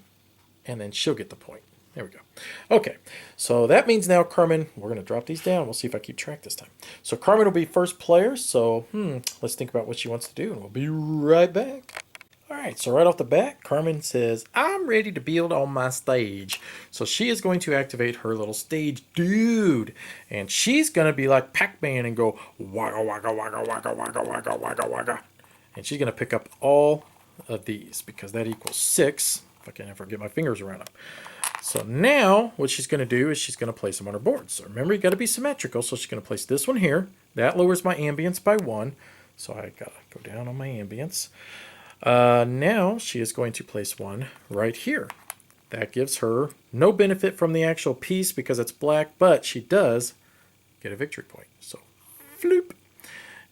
and then she'll get the point. There we go. Okay, so that means now Carmen, we're going to drop these down. We'll see if I keep track this time. So Carmen will be first player, so let's think about what she wants to do, and we'll be right back. All right, so right off the bat, Carmen says, I'm ready to build on my stage. So she is going to activate her little stage dude, and she's going to be like Pac-Man and go wagga, wagga, wagga, wagga, wagga, wagga, wagga, wagga. And she's going to pick up all of these because that equals 6, if I can ever get my fingers around them. So now what she's going to do is she's going to place them on her board. So remember, you got to be symmetrical. So she's going to place this one here. That lowers my ambience by 1. So I got to go down on my ambience. Now she is going to place one right here. That gives her no benefit from the actual piece because it's black, but she does get a victory point. So floop.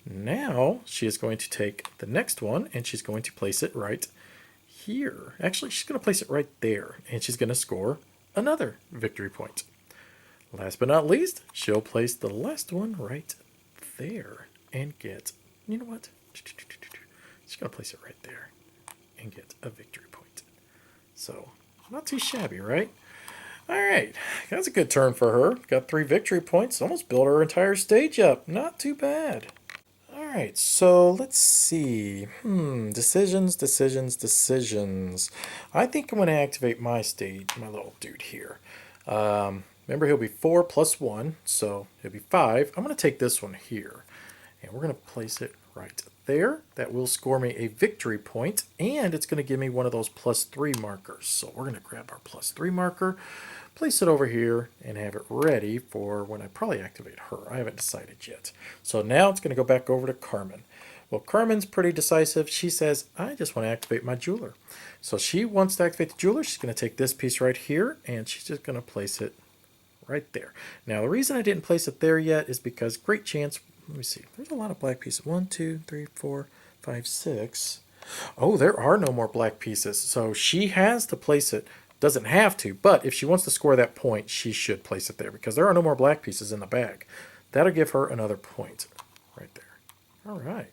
Now she is going to take the next one and she's going to place it right here. Actually, she's going to place it right there, and she's going to score another victory point. Last but not least, she'll place the last one right there and get, you know what? She's going to place it right there and get a victory point. So, not too shabby, right? All right, that's a good turn for her. Got 3 victory points, almost built her entire stage up. Not too bad. All right, so let's see. Decisions. I think I'm going to activate my stage, my little dude here. Remember, he'll be 4 plus 1, so he'll be 5. I'm going to take this one here, and we're going to place it right there. That will score me a victory point, and it's going to give me one of those +3 markers. So we're going to grab our +3 marker, place it over here, and have it ready for when I probably activate her. I haven't decided yet. So now it's going to go back over to Carmen. Well, Carmen's pretty decisive. She says, I just want to activate my jeweler. So she wants to activate the jeweler. She's going to take this piece right here, and she's just going to place it right there. Now, the reason I didn't place it there yet is because great chance. Let me see. There's a lot of black pieces. 1, 2, 3, 4, 5, 6. Oh, there are no more black pieces. So she has to place it. Doesn't have to, but if she wants to score that point, she should place it there because there are no more black pieces in the bag. That'll give her another point right there. All right.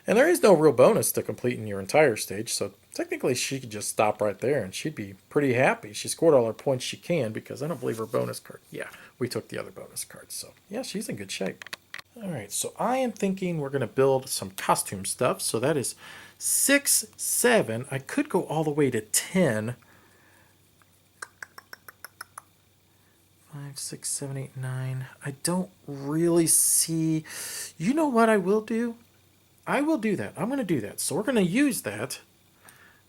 And there is no real bonus to completing your entire stage, so technically she could just stop right there and she'd be pretty happy. She scored all her points she can because I don't believe her bonus card. Yeah, we took the other bonus cards, so yeah, she's in good shape. All right, so I am thinking we're going to build some costume stuff. So that is 6, 7. I could go all the way to 10. 5, 6, 7, 8, 9. I don't really see. You know what I will do? I will do that. I'm going to do that. So we're going to use that.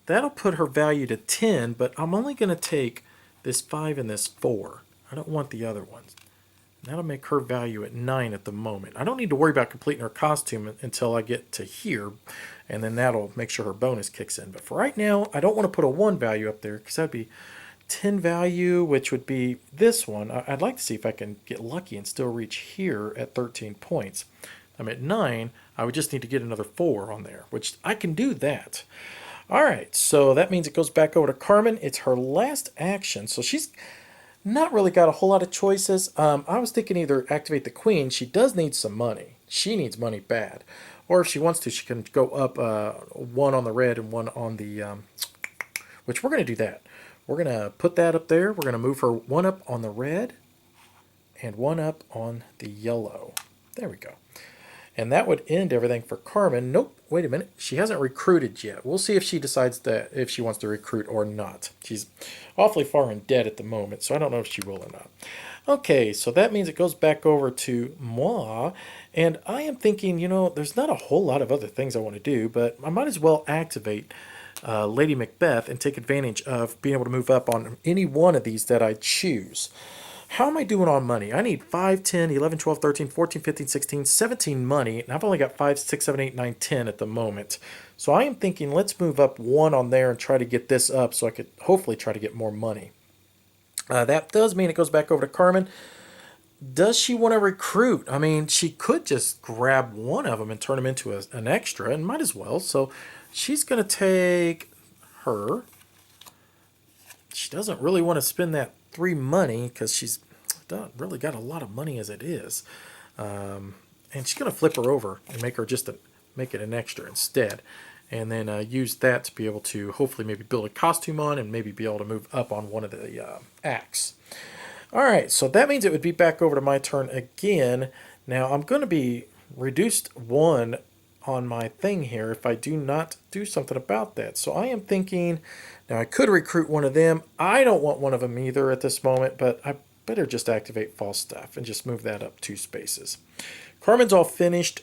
That'll put her value to 10, but I'm only going to take this 5 and this 4. I don't want the other ones. That'll make her value at 9 at the moment. I don't need to worry about completing her costume until I get to here, and then that'll make sure her bonus kicks in. But for right now, I don't want to put a 1 value up there because that'd be 10 value, which would be this one. I'd like to see if I can get lucky and still reach here at 13 points. I'm at 9. I would just need to get another 4 on there, which I can do that. All right, so that means it goes back over to Carmen. It's her last action, so she's not really got a whole lot of choices. I was thinking either activate the queen. She does need some money. She needs money bad. Or if she wants to, she can go up 1 on the red and 1 on the, which we're going to do that. We're going to put that up there. We're going to move her 1 up on the red and 1 up on the yellow. There we go. And that would end everything for Carmen. Nope, wait a minute. She hasn't recruited yet. We'll see if she decides that if she wants to recruit or not. She's awfully far in debt at the moment, so I don't know if she will or not. Okay, so that means it goes back over to moi. And I am thinking, you know, there's not a whole lot of other things I want to do, but I might as well activate Lady Macbeth and take advantage of being able to move up on any one of these that I choose. How am I doing on money? I need 5, 10, 11, 12, 13, 14, 15, 16, 17 money, and I've only got 5, 6, 7, 8, 9, 10 at the moment. So I am thinking let's move up 1 on there and try to get this up so I could hopefully try to get more money. That does mean it goes back over to Carmen. Does she want to recruit? I mean, she could just grab one of them and turn them into an extra, and might as well. So she's going to take her. She doesn't really want to spend that 3 money because she's not really got a lot of money as it is. And she's going to flip her over and make her make it an extra instead. and then use that to be able to hopefully maybe build a costume on and maybe be able to move up on one of the acts. All right, so that means it would be back over to my turn again. Now I'm going to be reduced 1 on my thing here if I do not do something about that. So I am thinking, now I could recruit one of them. I don't want one of them either at this moment, but I better just activate Falstaff and just move that up 2 spaces. Carmen's all finished.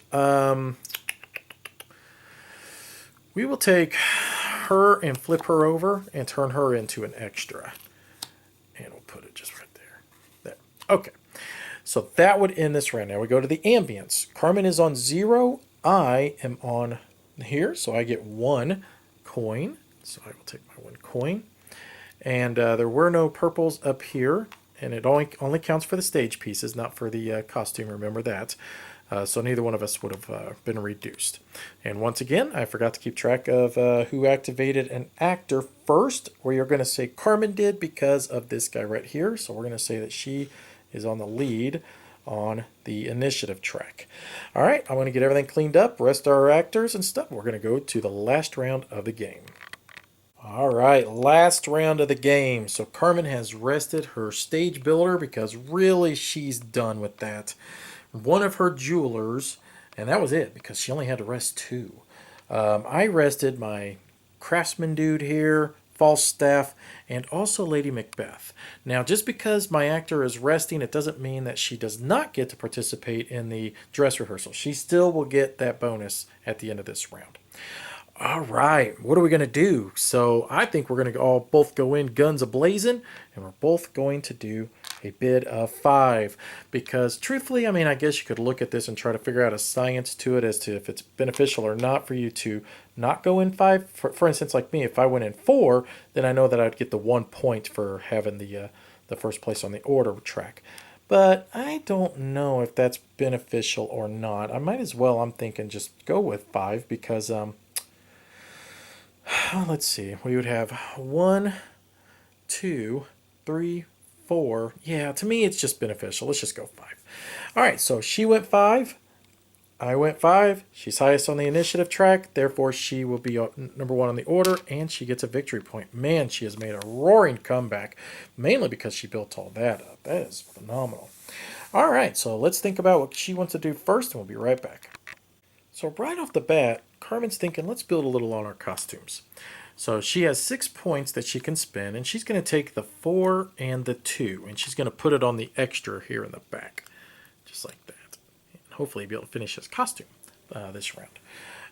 We will take her and flip her over and turn her into an extra. And we'll put it just right there. There. Okay. So that would end this round. Now we go to the ambience. Carmen is on 0. I am on here, so I get 1 coin. So I will take my 1 coin. And there were no purples up here. And it only counts for the stage pieces, not for the costume. Remember that. So neither one of us would have been reduced. And once again, I forgot to keep track of who activated an actor first. We are going to say Carmen did because of this guy right here. So we're going to say that she is on the lead on the initiative track. All right, I want to get everything cleaned up, rest our actors and stuff. We're going to go to the last round of the game. All right, last round of the game. So Carmen has rested her stage builder because really she's done with that. One of her jewelers, and that was it because she only had to rest 2. I rested my craftsman dude here, Falstaff, and also Lady Macbeth. Now, just because my actor is resting, it doesn't mean that she does not get to participate in the dress rehearsal. She still will get that bonus at the end of this round. All right, what are we going to do? So I think we're going to all both go in guns a-blazing, and we're both going to do a bid of 5. Because truthfully, I mean, I guess you could look at this and try to figure out a science to it as to if it's beneficial or not for you to not go in 5. For instance, like me, if I went in 4, then I know that I'd get the 1 point for having the first place on the order track. But I don't know if that's beneficial or not. I might as well, I'm thinking, just go with 5 because... let's see. We would have 1, 2, 3, 4. Yeah, to me, it's just beneficial. Let's just go 5. All right, so she went 5. I went 5. She's highest on the initiative track. Therefore, she will be number 1 on the order, and she gets a victory point. Man, she has made a roaring comeback, mainly because she built all that up. That is phenomenal. All right, so let's think about what she wants to do first, and we'll be right back. So right off the bat, Carmen's thinking, let's build a little on our costumes. So she has 6 points that she can spend, and she's going to take the 4 and the 2, and she's going to put it on the extra here in the back, just like that. And hopefully be able to finish this costume this round.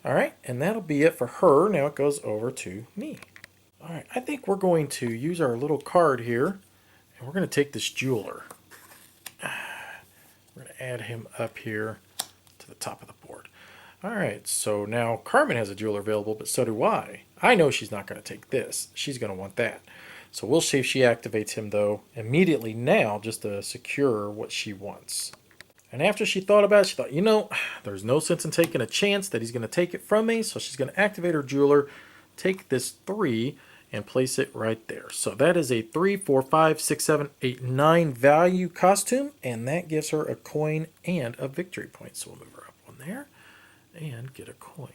All right, and that'll be it for her. Now it goes over to me. All right, I think we're going to use our little card here, and we're going to take this jeweler. We're going to add him up here to the top of the board. All right, so now Carmen has a jeweler available, but so do I. I know she's not going to take this. She's going to want that. So we'll see if she activates him, though, immediately now just to secure what she wants. And after she thought about it, she thought, you know, there's no sense in taking a chance that he's going to take it from me. So she's going to activate her jeweler, take this 3, and place it right there. So that is a 3, 4, 5, 6, 7, 8, 9 value costume. And that gives her a coin and a victory point. So we'll move her up one there and get a coin.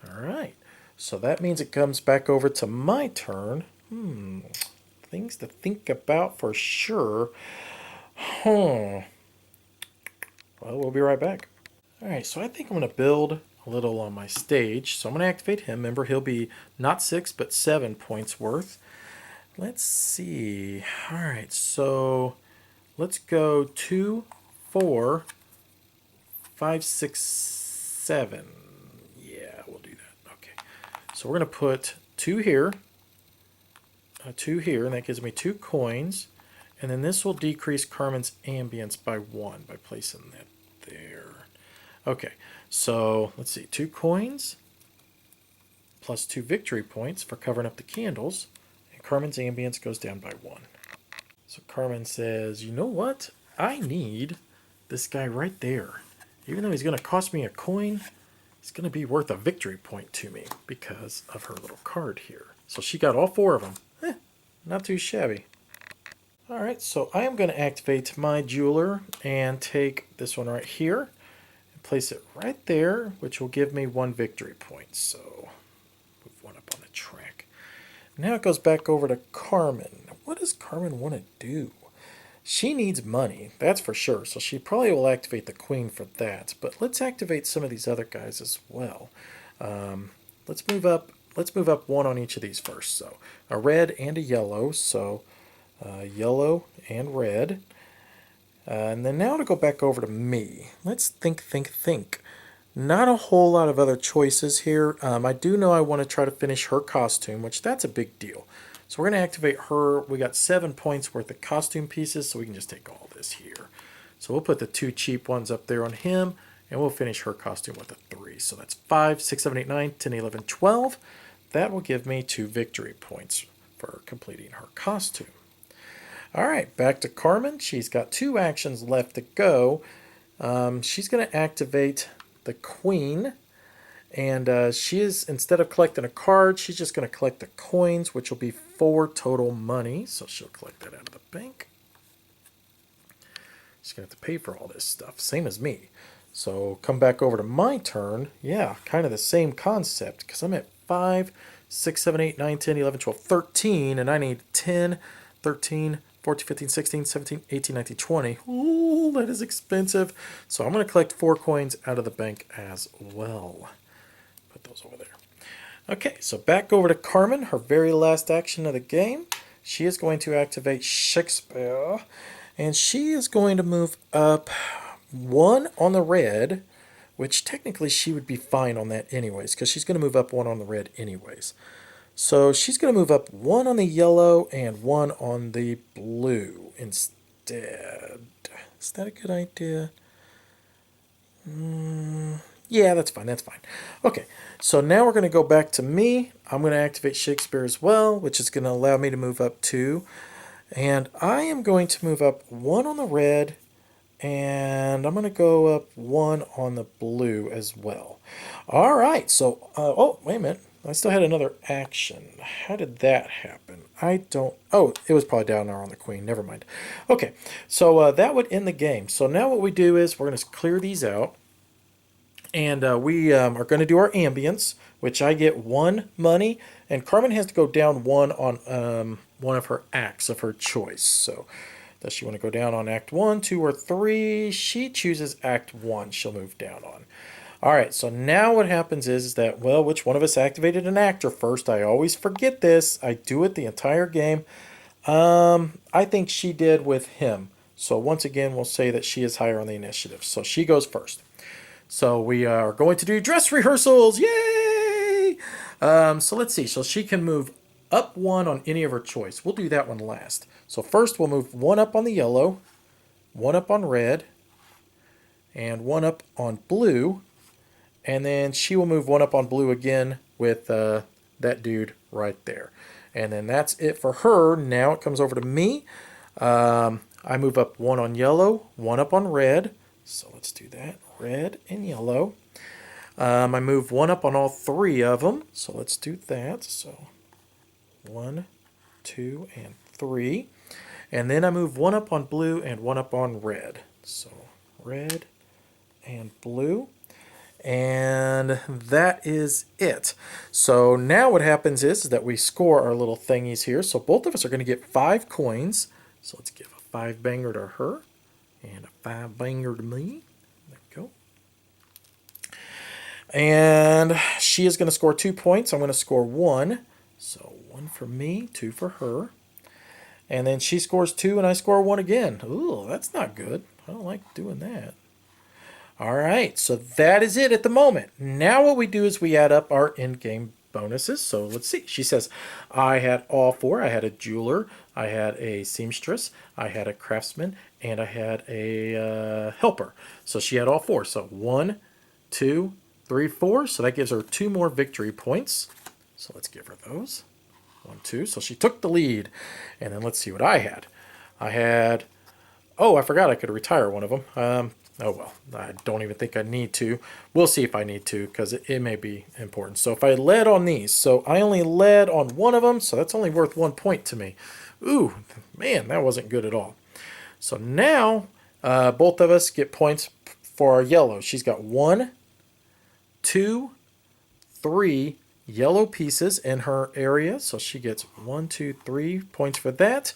All right, so that means it comes back over to my turn. Things to think about for sure. Well, we'll be right back. All right, so I think I'm going to build a little on my stage. So I'm going to activate him. Remember, he'll be not 6, but 7 points worth. Let's see. All right, so let's go 2, 4, 5, 6, 7. Yeah, we'll do that. Okay. So we're going to put 2 here, 2 here, and that gives me 2 coins. And then this will decrease Carmen's ambience by 1 by placing that there. Okay, so let's see. 2 coins plus 2 victory points for covering up the candles. And Carmen's ambience goes down by 1. So Carmen says, you know what? I need this guy right there. Even though he's going to cost me a coin, it's going to be worth a victory point to me because of her little card here. So she got all 4 of them. Not too shabby. All right, so I am going to activate my jeweler and take this one right here and place it right there, which will give me 1 victory point. So move 1 up on the track. Now it goes back over to Carmen. What does Carmen want to do? She needs money, that's for sure, so she probably will activate the queen for that. But let's activate some of these other guys as well. Let's move up 1 on each of these first. So a red and a yellow, so yellow and red. And then now to go back over to me. Let's think. Not a whole lot of other choices here. I do know I want to try to finish her costume, which that's a big deal. So we're going to activate her. We got 7 points worth of costume pieces, so we can just take all this here. So we'll put the 2 cheap ones up there on him, and we'll finish her costume with a 3. So that's 5, 6, 7, 8, 9, 10, 11, 12. That will give me 2 victory points for completing her costume. All right, back to Carmen. She's got 2 actions left to go. She's going to activate the queen. And she is, instead of collecting a card, she's just going to collect the coins, which will be 4 total money. So she'll collect that out of the bank. She's going to have to pay for all this stuff, same as me. So come back over to my turn. Yeah, kind of the same concept, because I'm at 5, 6, 7, 8, 9, 10, 11, 12, 13, and I need 10, 13, 14, 15, 16, 17, 18, 19, 20. Ooh, that is expensive. So I'm going to collect 4 coins out of the bank as well. Put those over there. Okay, so back over to Carmen, her very last action of the game. She is going to activate Shakespeare, and she is going to move up 1 on the red, which technically she would be fine on that anyways, because she's going to move up 1 on the red anyways. So she's going to move up 1 on the yellow and 1 on the blue instead. Is that a good idea? Yeah, that's fine. Okay, so now we're going to go back to me. I'm going to activate Shakespeare as well, which is going to allow me to move up 2. And I am going to move up 1 on the red, and I'm going to go up 1 on the blue as well. All right, so, oh, wait a minute. I still had another action. How did that happen? Oh, it was probably down there on the queen. Never mind. Okay, so that would end the game. So now what we do is we're going to clear these out. And we are going to do our ambience, which I get 1 money, and Carmen has to go down 1 on one of her acts of her choice. So does she want to go down on act 1, 2, or 3? She chooses act 1. She'll move down on. All right, so now what happens is that, well, which one of us activated an actor first? I always forget this. I do it the entire game. I think she did with him. So once again, we'll say that she is higher on the initiative. So she goes first. So we are going to do dress rehearsals. Yay! So let's see. So she can move up 1 on any of her choice. We'll do that one last. So first we'll move 1 up on the yellow, 1 up on red, and 1 up on blue. And then she will move 1 up on blue again with that dude right there. And then that's it for her. Now it comes over to me. I move up 1 on yellow, 1 up on red. So let's do that. Red and yellow. I move 1 up on all 3 of them. So let's do that. So 1, 2, and 3. And then I move 1 up on blue and 1 up on red. So red and blue. And that is it. So now what happens is that we score our little thingies here. So both of us are going to get 5 coins. So let's give a 5 banger to her and a 5 banger to me. There we go. And she is going to score 2 points. I'm going to score 1. So 1 for me, 2 for her. And then she scores 2 and I score 1 again. Ooh, that's not good. I don't like doing that. All right, so that is it at the moment. Now what we do is we add up our in-game bonuses. So let's see. She says, I had all 4. I had a jeweler, I had a seamstress, I had a craftsman, and I had a helper. So she had all 4. So 1, 2, 3, 4. So that gives her 2 more victory points. So let's give her those. 1, 2. So she took the lead. And then let's see what I had. I had, oh, I forgot I could retire one of them. Oh, well, I don't even think I need to. We'll see if I need to, because it may be important. So if I led on these, so I only led on 1 of them, so that's only worth 1 point to me. Ooh, man, that wasn't good at all. So now both of us get points for our yellow. She's got 1, 2, 3 yellow pieces in her area. So she gets 1, 2, 3 points for that.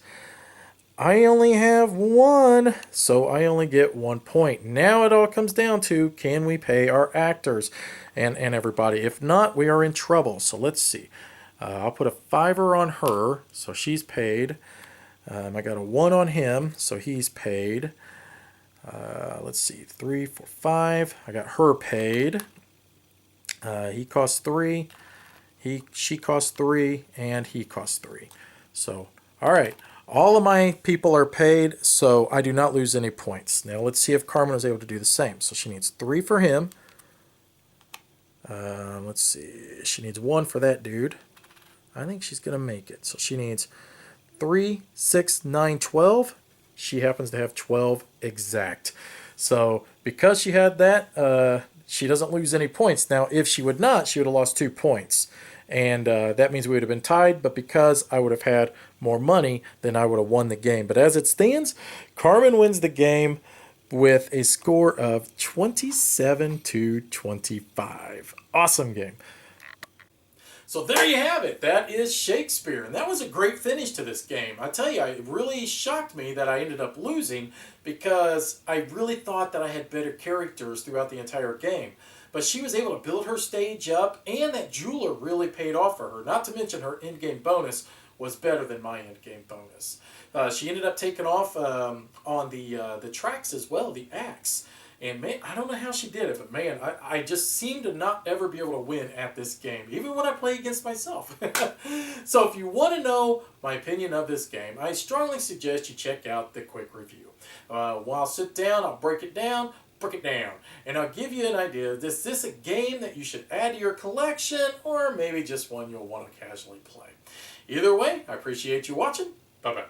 I only have 1, so I only get 1 point. Now it all comes down to, can we pay our actors and everybody? If not, we are in trouble. So let's see. I'll put a 5er on her, so she's paid. I got a 1 on him, so he's paid. Let's see, 3, 4, 5. I got her paid. He costs 3. She costs 3, and he costs 3. So, all right. All of my people are paid, so I do not lose any points. Now let's see if Carmen was able to do the same. So she needs 3 for him. Let's see. She needs 1 for that dude. I think she's going to make it. So she needs 3, 6, 9, 12. She happens to have 12 exact. So because she had that, she doesn't lose any points. Now, if she would not, she would have lost 2 points. And that means we would have been tied, but because I would have had more money, then I would have won the game. But as it stands, Carmen wins the game with a score of 27-25. Awesome game. So there you have it. That is Shakespeare. And that was a great finish to this game. I tell you, it really shocked me that I ended up losing because I really thought that I had better characters throughout the entire game. But she was able to build her stage up, and that jeweler really paid off for her. Not to mention her in-game bonus was better than my in-game bonus. She ended up taking off on the tracks as well, the axe. And man, I don't know how she did it, but man, I just seem to not ever be able to win at this game, even when I play against myself. So if you want to know my opinion of this game, I strongly suggest you check out the quick review. While I'll sit down, I'll break it down, and I'll give you an idea. Is this a game that you should add to your collection, or maybe just one you'll want to casually play? Either way, I appreciate you watching. Bye-bye.